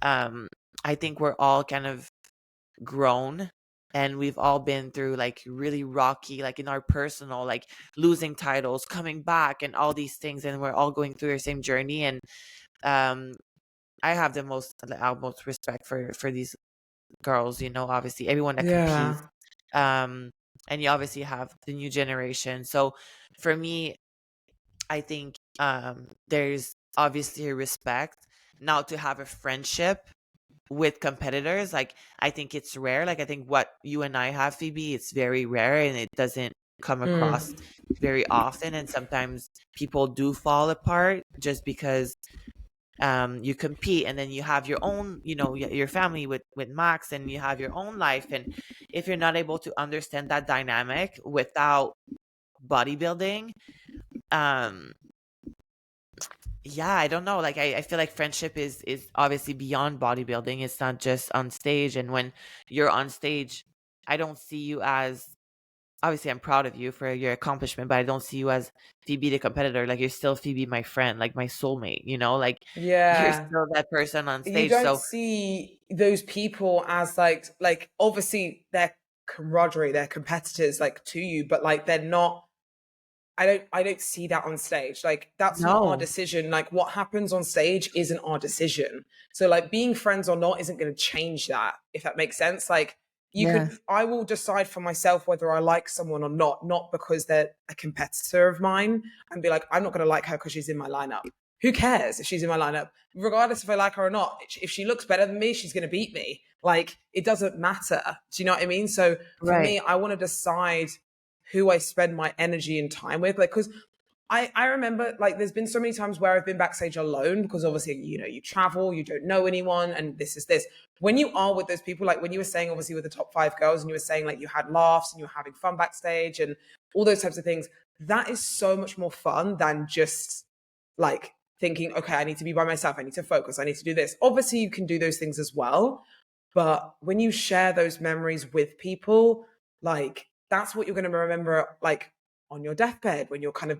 um, I think we're all kind of grown and we've all been through like really rocky, like in our personal, like losing titles, coming back, and all these things. And we're all going through the same journey. And um, I have the most, the utmost respect for these girls, obviously everyone that competes. Yeah. Um, and you obviously have the new generation. So for me, I think there's obviously a respect now to have a friendship with competitors. Like I think it's rare. Like I think what you and I have, Phoebe, it's very rare and it doesn't come across Mm, very often. And sometimes people do fall apart just because you compete, and then you have your own, your family with Max, and you have your own life. And if you're not able to understand that dynamic without bodybuilding, um yeah, I don't know, like I feel like friendship is obviously beyond bodybuilding. It's not just on stage. And when you're on stage, I don't see you as, obviously I'm proud of you for your accomplishment, but I don't see you as Phoebe the competitor. Like you're still Phoebe, my friend, like my soulmate, like you're yeah. still that person on You stage. don't So see those people as like obviously they're camaraderie, they're competitors like to you, but like they're not I don't see that on stage. Like, that's not our No. decision. Like, what happens on stage isn't our decision. So like, being friends or not isn't going to change that, if that makes sense. Like, Yeah. I will decide for myself whether I like someone or not because they're a competitor of mine, and be like, I'm not going to like her because she's in my lineup. Who cares if she's in my lineup? Regardless if I like her or not, if she looks better than me, she's going to beat me. Like, it doesn't matter. Do you know what I mean? So for Right. me, I want to decide who I spend my energy and time with. Like, because I remember, like, there's been so many times where I've been backstage alone because obviously, you travel, you don't know anyone, and this is this. When you are with those people, like when you were saying, obviously, with the top 5 girls, and you were saying, like, you had laughs and you were having fun backstage and all those types of things, that is so much more fun than just like thinking, okay, I need to be by myself, I need to focus, I need to do this. Obviously, you can do those things as well. But when you share those memories with people, like, that's what you're going to remember, like, on your deathbed, when you're kind of,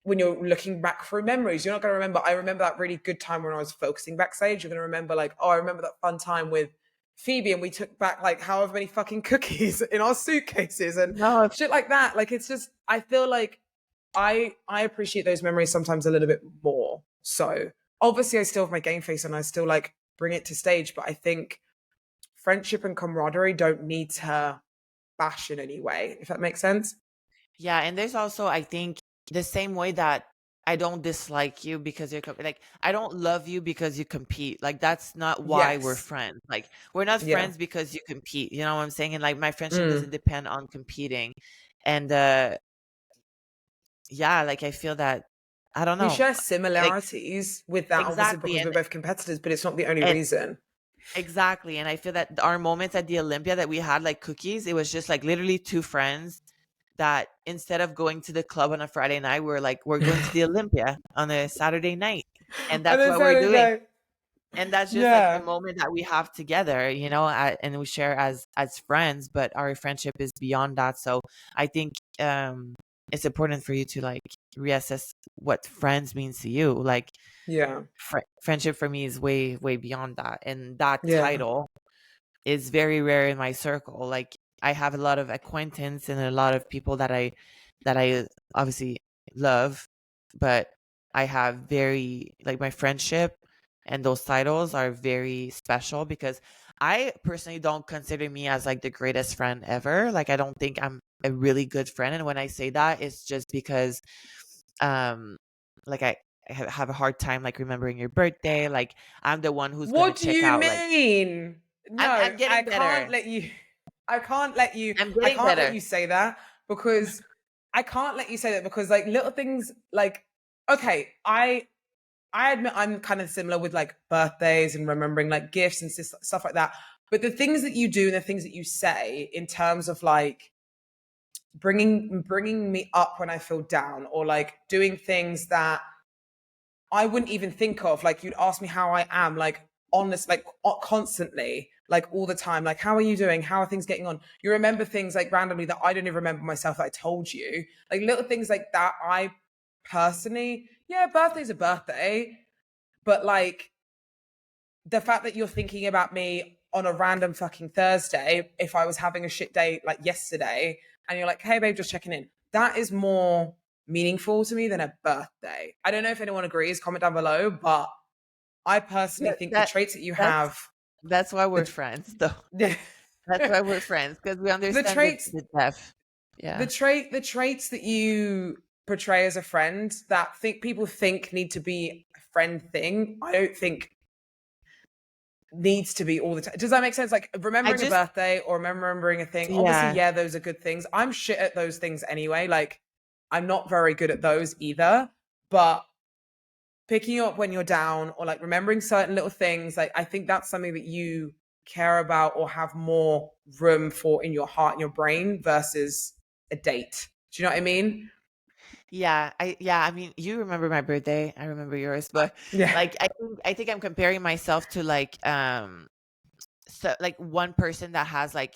when you're looking back through memories. You're not going to remember, I remember that really good time when I was focusing backstage. You're going to remember, like, oh, I remember that fun time with Phoebe and we took back like however many fucking cookies in our suitcases and No. shit like that. Like, it's just, I feel like I appreciate those memories sometimes a little bit more. So obviously I still have my game face and I still like bring it to stage, but I think friendship and camaraderie don't need to bash in any way, if that makes sense. Yeah, and there's also, I think, the same way that I don't dislike you because like, I don't love you because you compete. Like, that's not why we're Yes. friends. Like, we're not Yeah. friends because you compete. You know what I'm saying? And like, my friendship doesn't Mm. depend on competing. And yeah, like, I feel that, I don't We know. share Like, similarities with that, obviously, exactly. because we're both competitors, but it's not the only And reason. exactly. And I feel that our moments at the Olympia that we had, like cookies, it was just like literally two friends that instead of going to the club on a Friday night, we're like, we're going to the Olympia on a Saturday night. And On that's a what we're doing. Saturday. And that's just like a Yeah. moment that we have together, and we share as friends, but our friendship is beyond that. So I think it's important for you to like reassess what friends means to you. Like, Yeah. friendship for me is way way beyond that, and that Yeah. title is very rare in my circle. Like, I have a lot of acquaintance and a lot of people that I obviously love, but I have very, like, my friendship and those titles are very special because I personally don't consider me as like the greatest friend ever. Like, I don't think I'm a really good friend, and when I say that, it's just because um like, I have a hard time like remembering your birthday. Like, I'm the one who's gonna What do check you out. Like, mean? No, I'm getting better. I can't let you, I'm I getting can't let better. you say that because I can't let you say that because like little things like, okay, I admit I'm kind of similar with like birthdays and remembering like gifts and stuff like that. But the things that you do and the things that you say in terms of like bringing me up when I feel down, or like doing things that I wouldn't even think of. Like, you'd ask me how I am, like, honest, like, constantly, like, all the time. Like, how are you doing? How are things getting on? You remember things like randomly that I don't even remember myself that I told you. Like, little things like that. I personally, yeah, birthday's a birthday, but like, the fact that you're thinking about me on a random fucking Thursday, if I was having a shit day like yesterday, and you're like, hey, babe, just checking in, that is more meaningful to me than a birthday. I don't know if anyone agrees, comment down below, but I personally That think the that traits that you that's have, that's why we're the, friends, though. the, That's why we're friends because we the understand traits, the depth. Yeah. the traits that you portray as a friend that people think need to be a friend thing, I don't think needs to be all the time. Does that make sense? Like, I remembering a just birthday or remembering a thing. Obviously, Yeah. yeah, those are good things. I'm shit at those things anyway. Like, I'm not very good at those either. But picking you up when you're down, or like remembering certain little things, like, I think that's something that you care about or have more room for in your heart and your brain versus a date. Do you know what I mean? I mean, you remember my birthday, I remember yours, but Yeah. like, I think I'm comparing myself to like, so like one person that has like,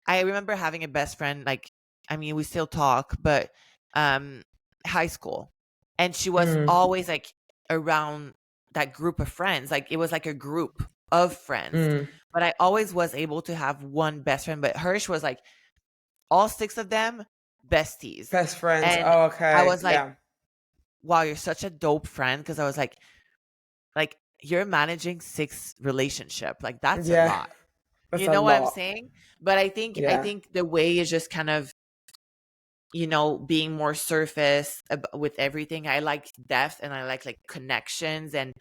I remember having a best friend, like, I mean, we still talk, but um high school. And she was Mm, always like around that group of friends. Like, it was like a group of friends. mm, But I always was able to have one best friend, but hers was like all six of them besties. Best friends. And Oh, I okay. was like, Yeah. wow, you're such a dope friend. Cause I was like, you're managing 6 relationship. Like that's a Yeah. lot. That's You a know what I'm lot. saying? But I Yeah. think the way is just kind of, being more surface with everything. I like depth and I like connections, and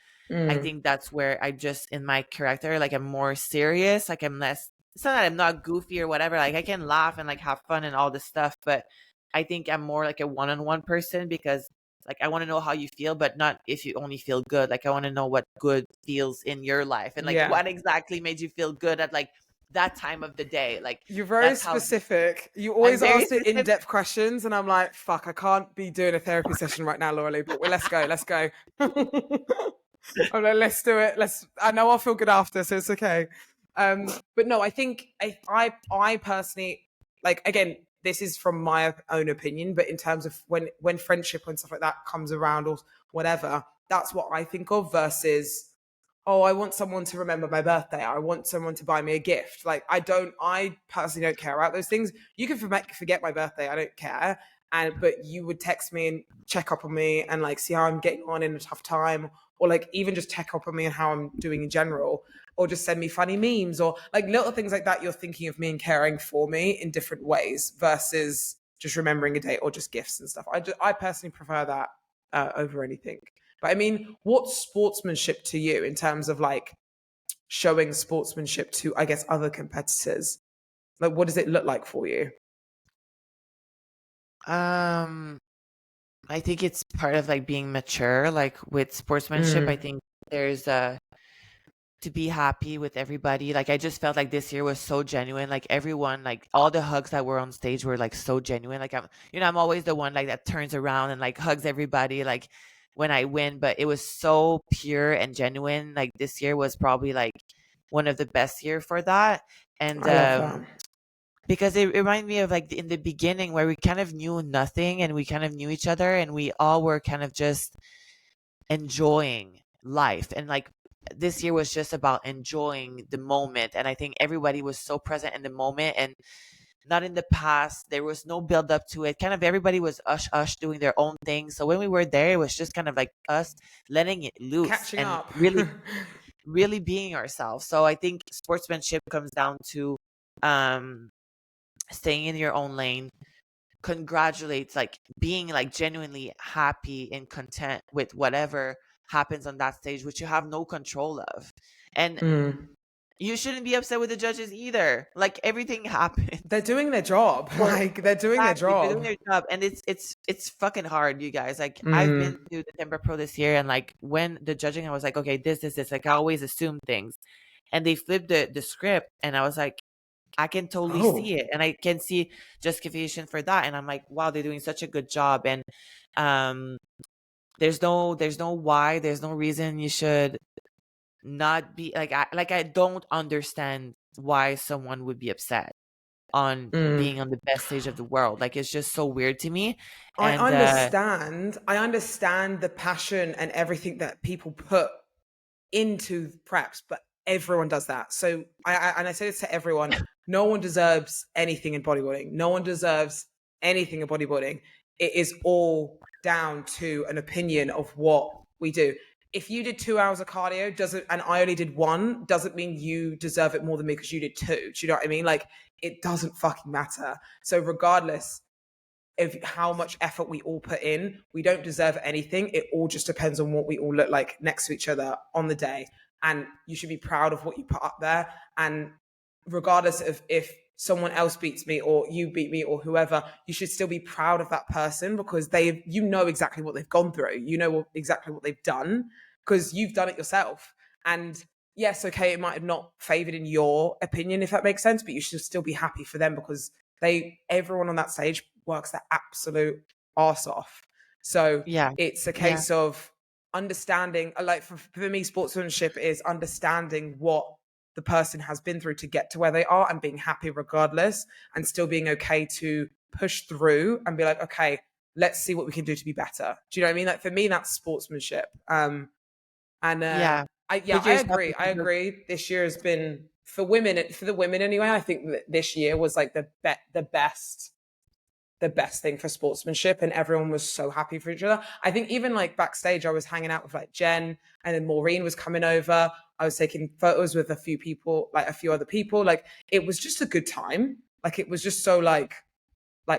I Mm. think that's where I just in my character, like I'm more serious, like I'm less, it's not that I'm not goofy or whatever. Like I can laugh and like have fun and all this stuff, but I think I'm more like a one-on-one person because like I want to know how you feel, but not if you only feel good. Like I want to know what good feels in your life and like Yeah. what exactly made you feel good at like that time of the day. Like You're very that's how you I'm always very ask the specific. in-depth questions, and I'm like, fuck, I can't be doing a therapy session right now, Lauralie, but let's go. Let's go. I'm like, let's do it. I know I'll feel good after, so it's okay. But no, I think I personally, like, again, this is from my own opinion, but in terms of when friendship and stuff like that comes around or whatever, that's what I think of versus, oh, I want someone to remember my birthday. I want someone to buy me a gift. Like, I personally don't care about those things. You can forget my birthday. I don't care. But you would text me and check up on me and like see how I'm getting on in a tough time, or like even just check up on me and how I'm doing in general, or just send me funny memes or like little things like that. You're thinking of me and caring for me in different ways versus just remembering a date or just gifts and stuff. I personally prefer that over anything. But I mean, what's sportsmanship to you in terms of like showing sportsmanship to, I guess, other competitors? Like, what does it look like for you? Um, I think it's part of like being mature, like with sportsmanship. I Mm. think there's to be happy with everybody. Like I just felt like this year was so genuine. Like everyone, like all the hugs that were on stage were like so genuine. Like I'm always the one like that turns around and like hugs everybody like when I win, but it was so pure and genuine. Like this year was probably like one of the best year for that. And I love that. because it reminded me of like in the beginning where we kind of knew nothing and we kind of knew each other and we all were kind of just enjoying life, and like this year was just about enjoying the moment, and I think everybody was so present in the moment and not in the past. There was no build up to it. Kind of everybody was ush doing their own thing, so when we were there it was just kind of like us letting it loose Catching and up. really being ourselves. So I think sportsmanship comes down to um staying in your own lane, congratulates, like being like genuinely happy and content with whatever happens on that stage, which you have no control of. And Mm. you shouldn't be upset with the judges either. Like everything They're happens doing their job. for Like, they're doing their exactly they're doing job. their job, and it's fucking hard, you guys. Like I've been Mm. to the Temper Pro this year, and like when the judging, I was like, okay, this. Like I always assume things, and they flipped the script, and I was like, I can totally Oh. see it, and I can see justification for that. And I'm like, wow, they're doing such a good job. And um, there's no why, there's no reason you should not be like I don't understand why someone would be upset on being Mm. on the best stage of the world. Like it's just so weird to me. I And understand. I understand the passion and everything that people put into preps, but everyone does that. So and I say this to everyone: no one deserves anything in bodybuilding. No one deserves anything in bodybuilding. It is all down to an opinion of what we do. If you did 2 hours of cardio, doesn't and I only did one, doesn't mean you deserve it more than me because you did two. Do you know what I mean? Like, it doesn't fucking matter. So regardless of how much effort we all put in, we don't deserve anything. It all just depends on what we all look like next to each other on the day. And you should be proud of what you put up there. And regardless of if someone else beats me or you beat me or whoever, you should still be proud of that person because you know exactly what they've gone through. You know exactly what they've done because you've done it yourself. And yes, okay, it might have not favored in your opinion, if that makes sense, but you should still be happy for them because everyone on that stage works their absolute arse off. So yeah, it's a yeah, case of understanding, like for me, sportsmanship is understanding what the person has been through to get to where they are and being happy regardless, and still being okay to push through and be like, okay, let's see what we can do to be better. Do you know what I mean? Like for me, that's sportsmanship. And yeah. Put I yourself agree. in I people's. agree. This year has been for women, for the women anyway. I think that this year was like the best the best thing for sportsmanship, and everyone was so happy for each other. I think even like backstage, I was hanging out with like Jen, and then Maureen was coming over. I was taking photos with a few people, like a few other people. Like it was just a good time. Like it was just so like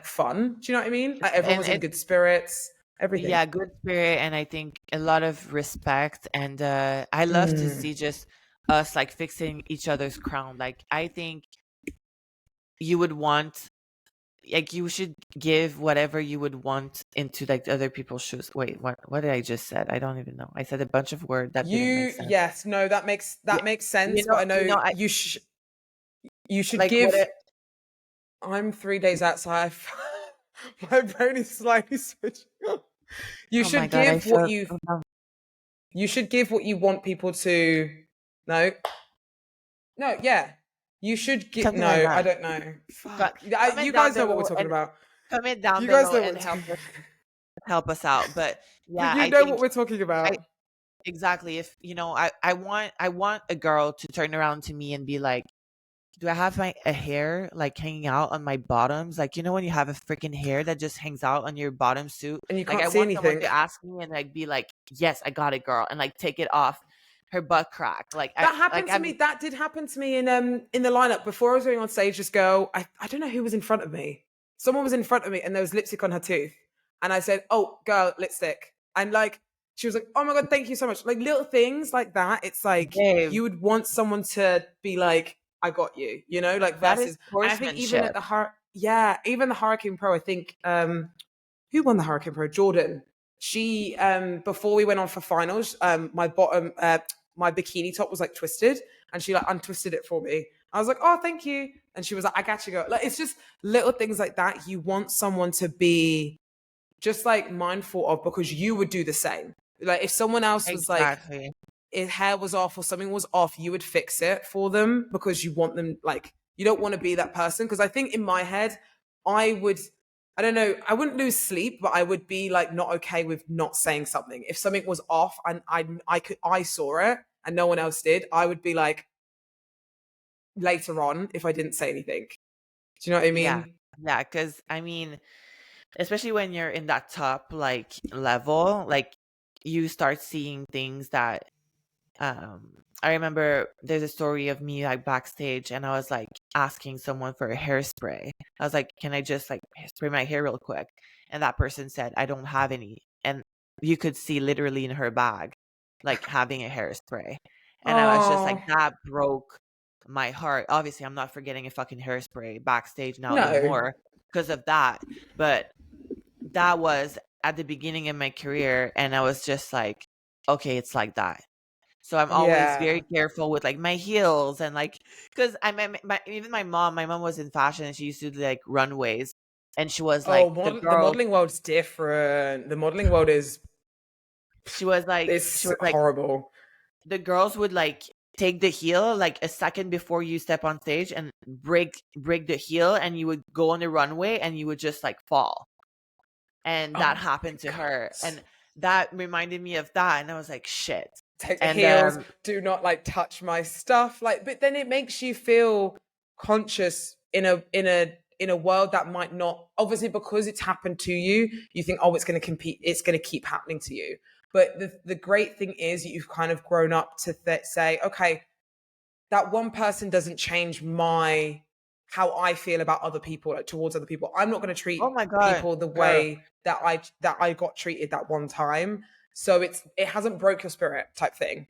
fun. Do you know what I mean? Like everyone And was in good spirits. Everything. yeah, good spirit, and I think a lot of respect. And I love to Mm. see just us like fixing each other's crown. Like I think you would want, like you should give whatever you would want into like other people's shoes. Wait, what did I just said? I don't even know. I said a bunch of words that didn't make sense. Yes, no, Yeah, that makes sense. But I know I you should like what give. it. I'm 3 days outside. My brain is slightly switching. You Oh my should god, I give what feel you. so dumb. You should give what you want people to. No, no, yeah. You should get. Something No, like I that. don't know. But Fuck. comment You down guys know what we're below talking and about. comment down You guys below know and what. help us out. But But yeah, you I know think what we're talking I about. exactly, if I want a girl to turn around to me and be like, do I have my a hair like hanging out on my bottoms? Like when you have a freaking hair that just hangs out on your bottom suit? And you Like can't I see want someone anything. to ask me and like be like, "Yes, I got it, girl," and like take it off her butt crack. That happened to me. That did happen to me in the lineup before I was going on stage. This girl, I don't know who was in front of me. Someone was in front of me, and there was lipstick on her tooth. And I said, "Oh, girl, lipstick." And like she was like, "Oh my god, thank you so much." Like little things like that. It's like babe, you would want someone to be like, "I got you," you know, like that is versus. And I think even at sportsmanship. even the Hurricane Pro, I think who won the Hurricane Pro? Jordan. She before we went on for finals, my bottom my bikini top was like twisted, and she like untwisted it for me. I was like, "Oh, thank you," and she was like, "I got you, girl." Like it's just little things like that. You want someone to be just like mindful of because you would do the same. Like if someone else was like Exactly. if hair was off or something was off, you would fix it for them because you want them like you don't want to be that person. Because I think in my head, I would I don't know, I wouldn't lose sleep, but I would be like not okay with not saying something. If something was off and I saw it and no one else did, I would be like later on if I didn't say anything. Do you know what I Yeah. mean? Yeah, because I mean, especially when you're in that top like level, like you start seeing things that I remember there's a story of me like backstage and I was like asking someone for a hairspray. I was like, "Can I just like spray my hair real quick?" And that person said, "I don't have any." And you could see literally in her bag like having a hairspray. And I was just like, Oh that broke my heart. Obviously, I'm not forgetting a fucking hairspray backstage now no. anymore because of that. But that was at the beginning of my career and I was just like, okay, it's like that. So I'm always very Yeah. careful with like my heels and like because even my mom was in fashion and she used to do like runways and she was like Oh, the the girls modeling world's different. The modeling world is she it's was like horrible. the girls would like take the heel like a second before you step on stage and break the heel and you would go on the runway and you would just like fall. And Oh that my happened to her. god. And that reminded me of that. And I was like, shit. Take the And heels, do not like touch my stuff. Like, but then it makes you feel conscious in a world that might not obviously because it's happened to you, you think, oh, it's gonna compete, it's gonna keep happening to you. But the great thing is you've kind of grown up to say, okay, that one person doesn't change my how I feel about other people, like towards other people. I'm not going to oh treat my God, people the girl. way that I got treated that one time. So it hasn't broke your spirit type thing.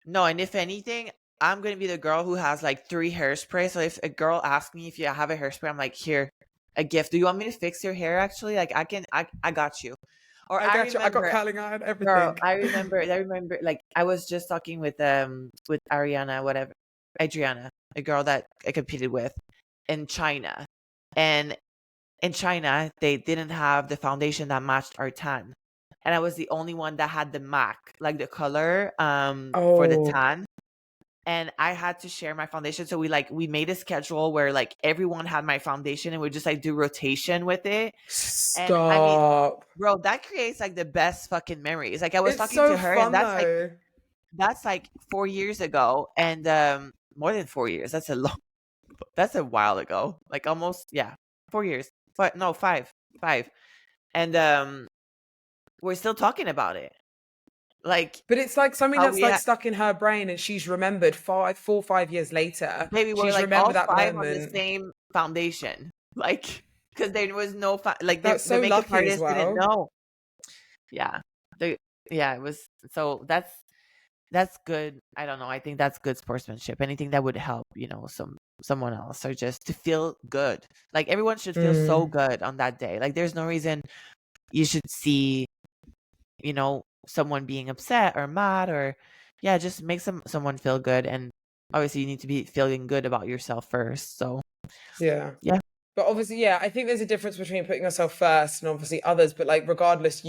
No, and if anything, I'm gonna be the girl who has like 3 hairspray. So if a girl asks me if you have a hairspray, I'm like, here, a gift. Do you want me to fix your hair? Actually, like I got you. Or I I got you. I got remember, curling iron, girl, everything. I remember, like I was just talking with Ariana, whatever, Adriana, a girl that I competed with in China, and in China they didn't have the foundation that matched our tan, and I was the only one that had the MAC, like the color for the Oh, tan, and I had to share my foundation. So we made a schedule where like everyone had my foundation and we just like do rotation with it. And I mean, stop. bro, that creates like the best fucking memories. Like I was It's talking so to her and fun though. that's like 4 years ago and more than 4 years. That's a while ago. Like almost, yeah, 4 years. But no, five. 5. And we're still talking about it. Like But it's like something how that's we like stuck in her brain, and she's remembered 4 5 years later. maybe we're She's like all remembered that 5 on the moment. same foundation. Like, because there was no like That's the so makeup lucky as artist didn't well. know. Yeah. The yeah, it was so that's good. I don't know. I think that's good sportsmanship. Anything that would help, someone else or just to feel good. Like everyone should feel so Mm, good on that day. Like there's no reason you should see, someone being upset or mad or yeah, just make someone feel good. And obviously you need to be feeling good about yourself first. So yeah. yeah. But obviously, yeah, I think there's a difference between putting yourself first and obviously others. But like, regardless,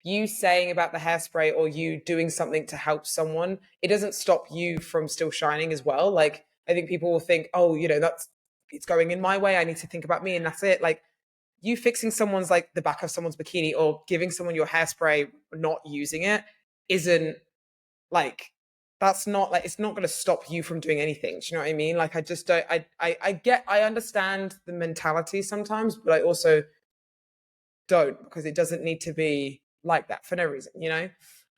you saying about the hairspray or you doing something to help someone, it doesn't stop you from still shining as well. Like, I think people will think, oh, that's it's going in my way. I need to think about me, and that's it. Like, you fixing someone's like the back of someone's bikini or giving someone your hairspray, not using it, isn't like that's not like it's not going to stop you from doing anything. Do you know what I mean? Like I just don't. I understand the mentality sometimes, but I also don't because it doesn't need to be like that for no reason.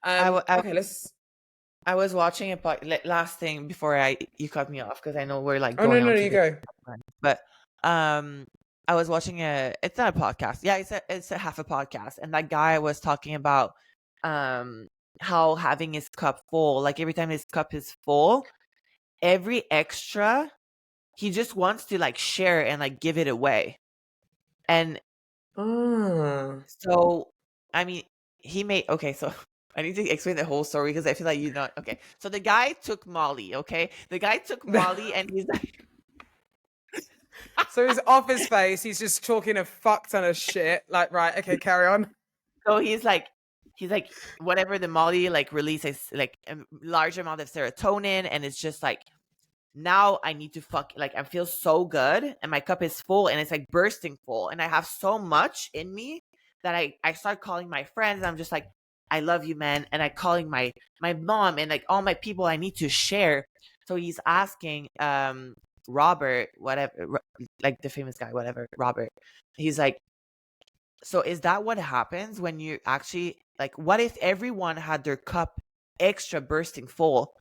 I, wa- I, Okay, let's. I was watching a last thing before you cut me off because I know we're like Oh no, going no, on no, to you the go. one. But I was watching it's not a podcast. Yeah, it's a half a podcast. And that guy was talking about um how having his cup full, like every time his cup is full, every extra he just wants to like share and like give it away. And Ah, so I mean he made okay, so I need to explain the whole story because I feel like you know okay. So the guy took Molly, okay? The guy took Molly and he's like so he's off his face. He's just talking a fuck ton of shit. Like, right, okay, carry on. so he's like whatever the Molly like releases like a large amount of serotonin and it's just like now I need to like I feel so good and my cup is full and it's like bursting full and I have so much in me that I start calling my friends and I'm just like I love you man and I calling my mom and like all my people I need to share. So he's asking Robert whatever like the famous guy whatever Robert. He's like so is that what happens when you actually like what if everyone had their cup extra bursting full?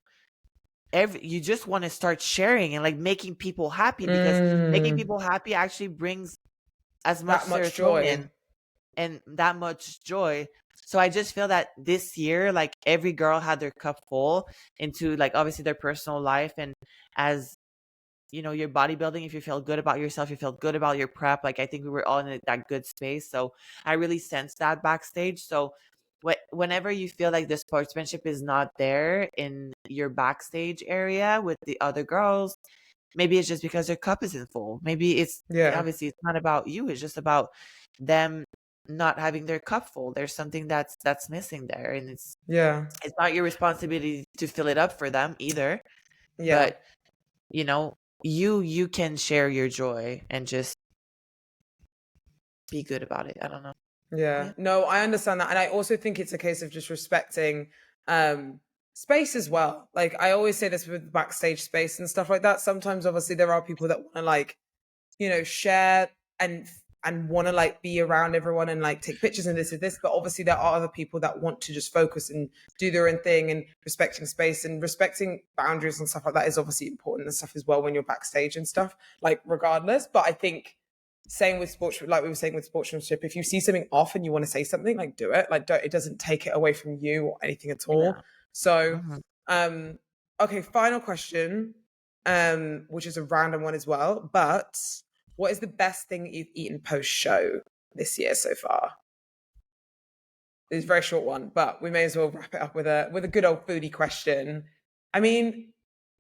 You just want to start sharing and like making people happy because making Mm, people happy actually brings as much that much joy. serotonin and that much joy. So I just feel that this year like every girl had their cup full into like obviously their personal life and as your bodybuilding, if you feel good about yourself, you feel good about your prep. Like I think we were all in that good space. So I really sensed that backstage. So whenever you feel like the sportsmanship is not there in your backstage area with the other girls, maybe it's just because their cup isn't full. Maybe it's Yeah, obviously it's not about you. It's just about them not having their cup full. There's something that's missing there, and yeah, it's not your responsibility to fill it up for them either. yeah. But you know, you can share your joy and just be good about it. I don't know. Yeah. Yeah. No, I understand that. And I also think it's a case of just respecting um space as well. Like I always say this with backstage space and stuff like that. Sometimes obviously there are people that want to like, share and want to like be around everyone and like take pictures and this, but obviously there are other people that want to just focus and do their own thing and respecting space and respecting boundaries and stuff like that is obviously important and stuff as well when you're backstage and stuff, like regardless. But I think same with sports, like we were saying with sportsmanship, if you see something off and you want to say something, like do it. Like don't, it doesn't take it away from you or anything at all. Yeah. So Mhm. um okay, final question, which is a random one as well, but what is the best thing you've eaten post show this year so far? It's a very short one, but we may as well wrap it up with a good old foodie question. I mean,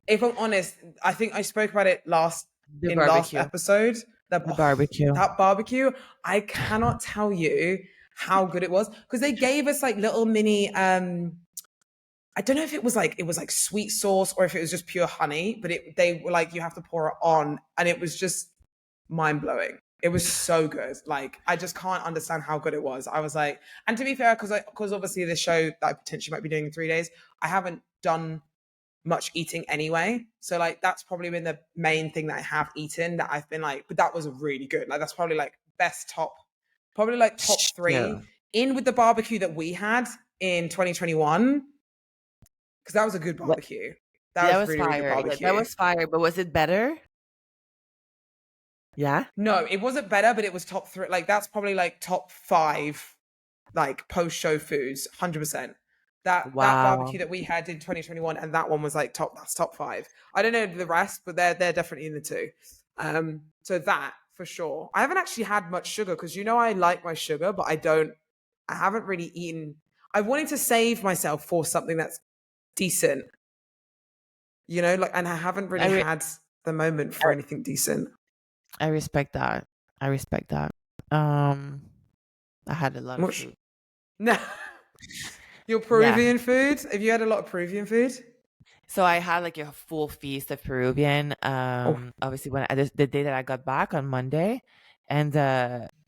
if I'm honest, I think I spoke about it The in last barbecue. episode. That The barbecue. that barbecue, I cannot tell you how good it was because they gave us like little mini. I don't know if it was like sweet sauce or if it was just pure honey, but they were like you have to pour it on, and it was just mind blowing. It was so good. Like I just can't understand how good it was. I was like, and to be fair, because obviously this show that I potentially might be doing in 3 days, I haven't done much eating anyway. So like that's probably been the main thing that I have eaten that I've been like, but that was really good. Like that's probably like best top Probably like top Yeah. three, in with the barbecue that we had in 2021, because that was a good What? barbecue. That That was was really, really good fire. Yeah, that barbecue. was fire. But was it better? Yeah. No, it wasn't better, but it was top three. Like that's probably like top five, like post show foods, 100%. That Wow. barbecue that we had in 2021, and that one was like top. That's top five. I don't know the rest, but they're definitely in the two. So that for sure. I haven't actually had much sugar because I like my sugar, but I don't. I haven't really eaten. I wanted to save myself for something that's decent, and I haven't really I re- had the moment I, for anything decent. I respect that. I respect that. Um, I had a lot of Much. food. No. Your Yeah. Peruvian food? Have you had a lot of Peruvian food? So I had like a full feast of Peruvian. Oh, Obviously when the day that I got back on Monday, and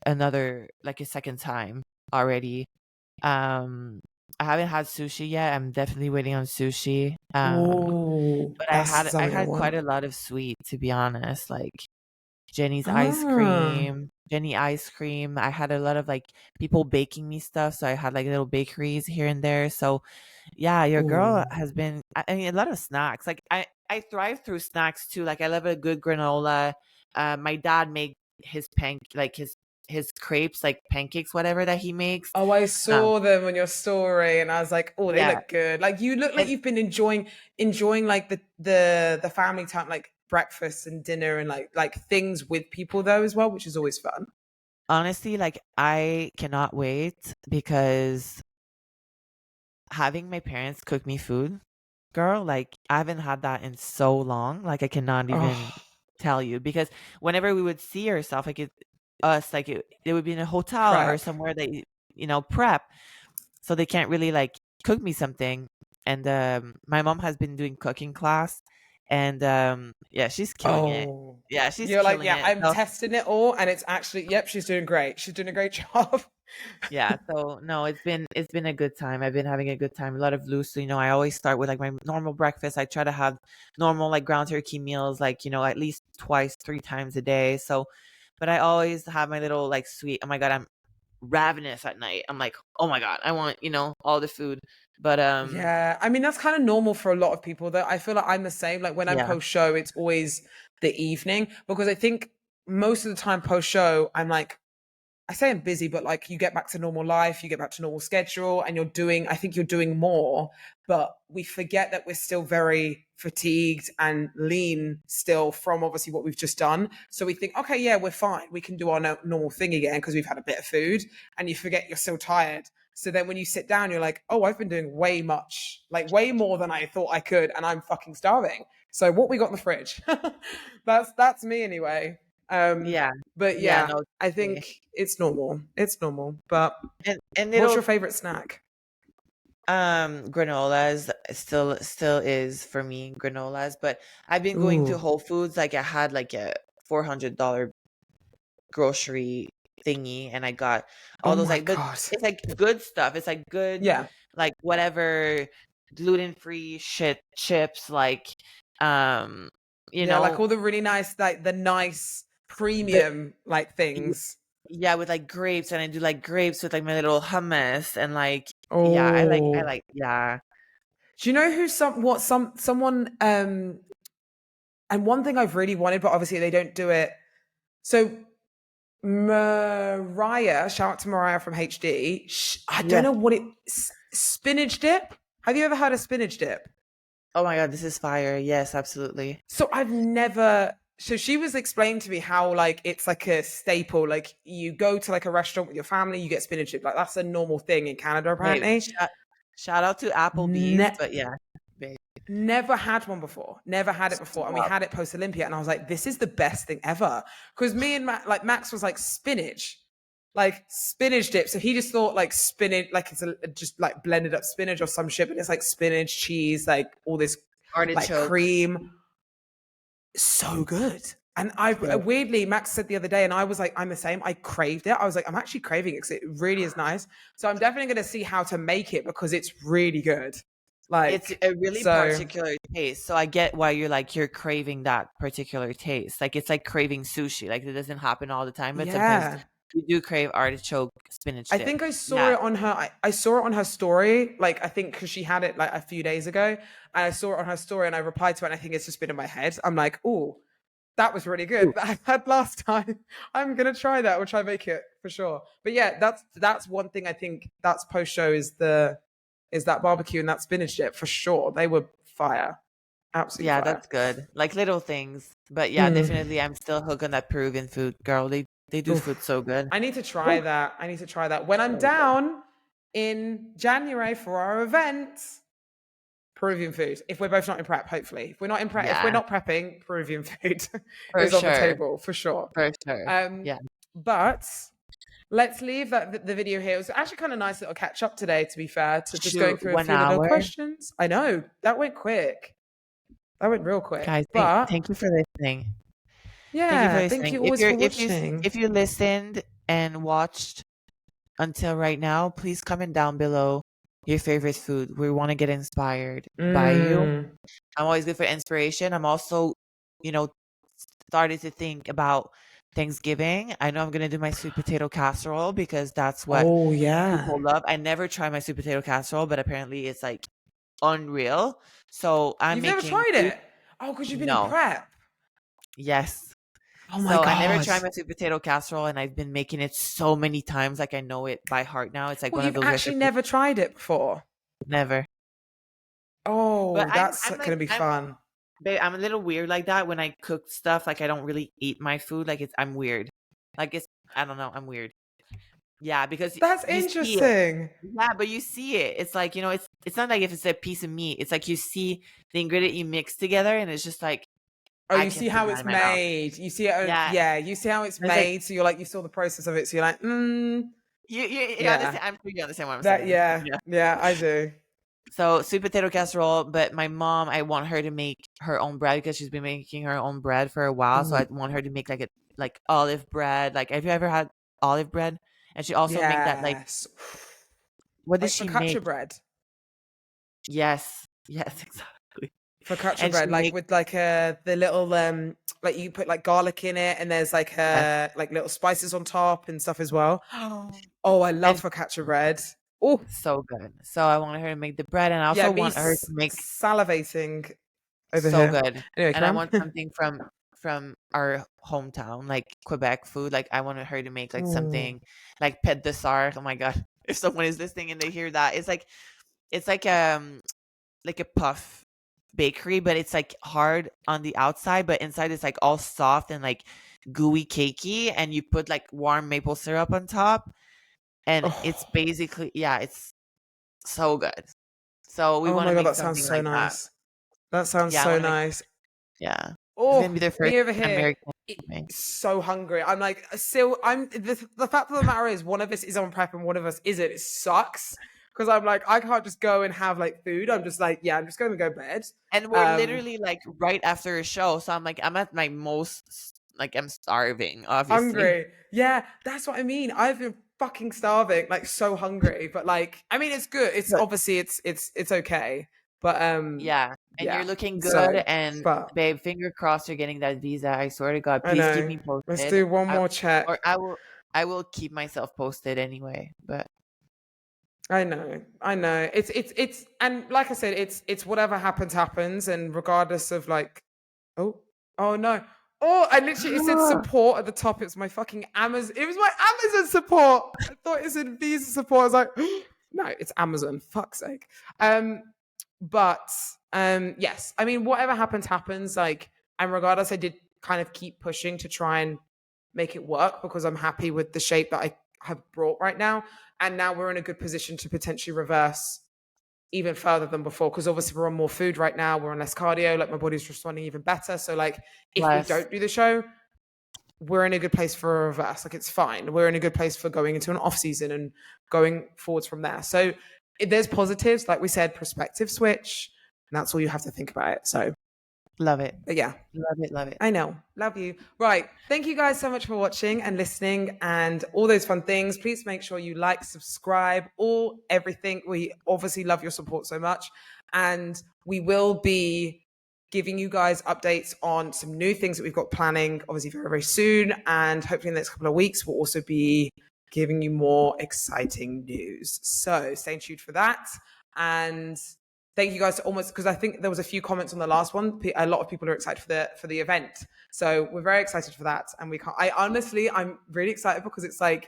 another like a second time already. Um, I haven't had sushi yet. I'm definitely waiting on sushi. oh, But I that's had I something I had want. quite a lot of sweet, to be honest. Like Jenny's ice Ah, cream, Jenny ice cream. I had a lot of like people baking me stuff, so I had like little bakeries here and there. So yeah, your girl oh, has been. I mean, a lot of snacks. Like I thrive through snacks too. Like I love a good granola. My dad made his his crepes, like pancakes, whatever that he makes. oh! I Um, saw them on your story, and I was like, oh, they yeah, look good. Like you look like and you've been enjoying like the family time, like breakfast and dinner, and like things with people though as well, which is always fun. honestly, like I cannot wait because having my parents cook me food, girl, like I haven't had that in so long. Like I cannot even Oh, tell you because whenever we would see ourselves, like us, like it would be in a hotel or prep. somewhere that prep, so they can't really like cook me something. And my mom has been doing cooking class, and yeah, she's killing it. Oh, Yeah, she's you're like, killing yeah, it. I'm So testing it all, and it's actually, yep, she's doing great. She's doing a great job. yeah, so no, it's been a good time. I've been having a good time. A lot of loose. I always start with like my normal breakfast. I try to have normal like ground turkey meals, like at least twice, three times a day. So, but I always have my little like sweet. Oh my god, I'm ravenous at night. I'm like, oh my god, I want all the food. But Yeah, I mean that's kind of normal for a lot of people. Though I feel like I'm the same. Like when I'm yeah, post show, it's always the evening because I think most of the time post show, I'm like, I say I'm busy, but like you get back to normal life, you get back to normal schedule, and I think you're doing more, but we forget that we're still very fatigued and lean still from obviously what we've just done. So we think, okay, yeah, we're fine. We can do our normal thing again because we've had a bit of food, and you forget you're still tired. So then when you sit down, you're like, oh, I've been doing way more than I thought I could, and I'm fucking starving. So what we got in the fridge? That's me anyway. Um, yeah, but yeah. yeah, No, I totally. think it's normal. It's normal. But And what's your it'll favorite snack? granolas still is for me granolas, but I've been going to Ooh. Whole Foods. Like I had like a $400 grocery thingy, and I got all Oh those my like, but god. it's like good stuff. It's like good, Yeah. like whatever gluten-free shit chips, like um you Yeah, like know all the really nice, like the nice the premium like things. yeah, with like grapes, and I do like grapes with like my little hummus, and like yeah, I Oh. like yeah. Do you know who someone and one thing I've really wanted, but obviously they don't do it. So Mariah, shout out to Mariah from HD. I don't Yes. know what spinach dip. Have you ever had a spinach dip? Oh my god, this is fire. Yes, absolutely. So I've never. So she was explaining to me how like it's like a staple. Like you go to like a restaurant with your family, you get spinach dip. Like that's a normal thing in Canada Hey, apparently. shout out to Applebee's, Ne- but yeah, babe. Never had one before. Never had it before, and we Stop. had it post Olympia, and I was like, "This is the best thing ever." Because me and Max was like spinach dip. So he just thought like spinach, like it's just like blended up spinach or some shit, but it's like spinach, cheese, like all this like Artichoke. cream. So good. And I Yeah. weirdly, Max said the other day, and I was like, I'm the same. I craved it. I was like, I'm actually craving it because it really is nice. So I'm definitely going to see how to make it because it's really good. It's Like, a really so particular taste. So I get why you're craving that particular taste. Like it's like craving sushi. Like it doesn't happen all the time, but sometimes yeah. You do crave artichoke spinach I dip. think I saw Yeah. it on her. I saw it on her story. Like I think because she had it like a few days ago, and I saw it on her story, and I replied to it. And I think it's just been in my head. I'm like, oh, that was really good. Ooh, That I had last time. I'm gonna try that. We'll try and make it for sure. But yeah, that's one thing I think that's post show is that barbecue and that spinach dip for sure. They were fire, absolutely yeah, fire. that's good. Like little things. But yeah, Mm. definitely I'm still hooked on that Peruvian food, girl. They do food Oof. so good. I need to try Ooh, that. I need to try that when I'm so good. down in January for our event. Peruvian food. If we're both not in prep, hopefully. If we're Yeah, not prepping, Peruvian food for is on the sure. table for sure. For sure. Um, Yeah. but let's leave the video here. It was actually kind of nice little catch up today, to be fair, to just going Shoot, through a one few little hour. questions. I know that went quick. That went real quick. Guys, But thank you for listening. Thank you for yeah, thank listening. you always for watching. If you listened and watched until right now, please comment down below your favorite food. We want to get inspired by you. Mm. I'm always good for inspiration. I'm also, you know, started to think about Thanksgiving. I know I'm gonna do my sweet potato casserole because that's what Oh yeah. people love. I never try my sweet potato casserole, but apparently it's like unreal. So I'm You've never making tried sweet it? Oh, because you've been in no. prep. Yes. Oh my So I never god. tried my sweet potato casserole and I've been making it so many times, like I know it by heart now. It's like Well, one of you've those actually recipes. never tried it before. Never. But Oh, that's I'm gonna like be fun. babe, I'm a little weird like that when I cook stuff. Like I don't really eat my food. Like I'm weird. Like it's I don't know. I'm weird. Yeah, because That's you see it. interesting. Yeah, but you see it. It's like it's not like if it's a piece of meat. It's like you see the ingredient you mix together, and it's just like Oh, I you see can't put how that it's in my mouth. made. You see it. Yeah, Yeah, you see how it's it's like made. So you're like, you saw the process of it. So you're like, you yeah, understand. I'm sure you understand what I'm that, saying. yeah, Yeah. yeah, I do. So sweet potato casserole, but my mom, I want her to make her own bread because she's been making her own bread for a while. So Mm, I want her to make like olive bread. Like, have you ever had olive bread? And she also make that like yes, what does like she make? focaccia bread. Yes, yes, exactly. Focaccia And she bread, like make with like the little like you put like garlic in it, and there's yes, like little spices on top and stuff as well. Oh, I and love focaccia bread. Oh, so good. So I want her to make the bread, and I yeah, also me want her to make salivating over so here. good. Anyway, And I Cram. want something from our hometown, like Quebec food. Like I wanted her to make like Ooh. something like pet de sar. Oh my god. If someone is listening and they hear that, it's like a puff bakery, but it's like hard on the outside, but inside it's like all soft and like gooey cakey, and you put like warm maple syrup on top, and it's Oh, basically yeah, it's so good. So we oh want to my god, make that sounds something so like that. nice. That sounds Yeah, I so want to make nice. yeah. It's gonna Oh, be their first me over here. American It, thing. so hungry. I'm like, still, the fact of the matter is, one of us is on prep and one of us isn't. It sucks because I'm like, I can't just go and have like food. I'm just like, yeah, I'm just going to go bed. And we're Um, literally like right after a show, so I'm like, I'm at my most like I'm starving, obviously. hungry. Yeah, that's what I mean. I've been fucking starving, like so hungry. But like, I mean, it's good. It's But obviously it's okay. But yeah, and you're yeah. looking good, So, and but babe, finger crossed you're getting that visa. I swear to God, I please keep know. me Let's posted. do one I, more or check. I will keep myself posted anyway. But I know, I know. It's, and like I said, it's whatever happens, and regardless of like, oh, oh no, oh, I literally it said support at the top. It was my fucking Amazon. It was my Amazon support. I thought it said Visa support. I was like, no, it's Amazon. Fuck's sake. Um, but yes. I mean, whatever happens. Like, and regardless, I did kind of keep pushing to try and make it work because I'm happy with the shape that I have brought right now. And now we're in a good position to potentially reverse even further than before because obviously we're on more food right now. We're on less cardio. Like my body's responding even better. So like if we plus, don't do the show, we're in a good place for a reverse. Like it's fine. We're in a good place for going into an off season and going forwards from there. So there's positives, like we said, perspective switch, and that's all you have to think about it. So, love it, but yeah, love it, love it. I know. Love you. Right. Thank you guys so much for watching and listening and all those fun things. Please make sure you like, subscribe, all everything. We obviously love your support so much. And we will be giving you guys updates on some new things that we've got planning, obviously very, very soon. And hopefully in the next couple of weeks, we'll also be giving you more exciting news. So stay tuned for that. And thank you guys almost, because I think there was a few comments on the last one. A lot of people are excited for the event. So we're very excited for that. And I'm really excited because it's like,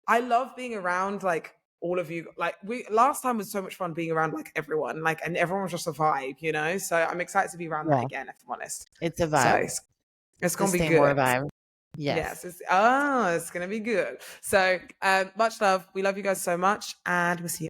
I love being around like all of you. Like last time was so much fun being around like everyone, like, and everyone was just a vibe, you know? So I'm excited to be around that again, if I'm honest. It's a So vibe. it's going to be More good. vibe. Yes. It's going to be good. So much love. We love you guys so much. And we'll see you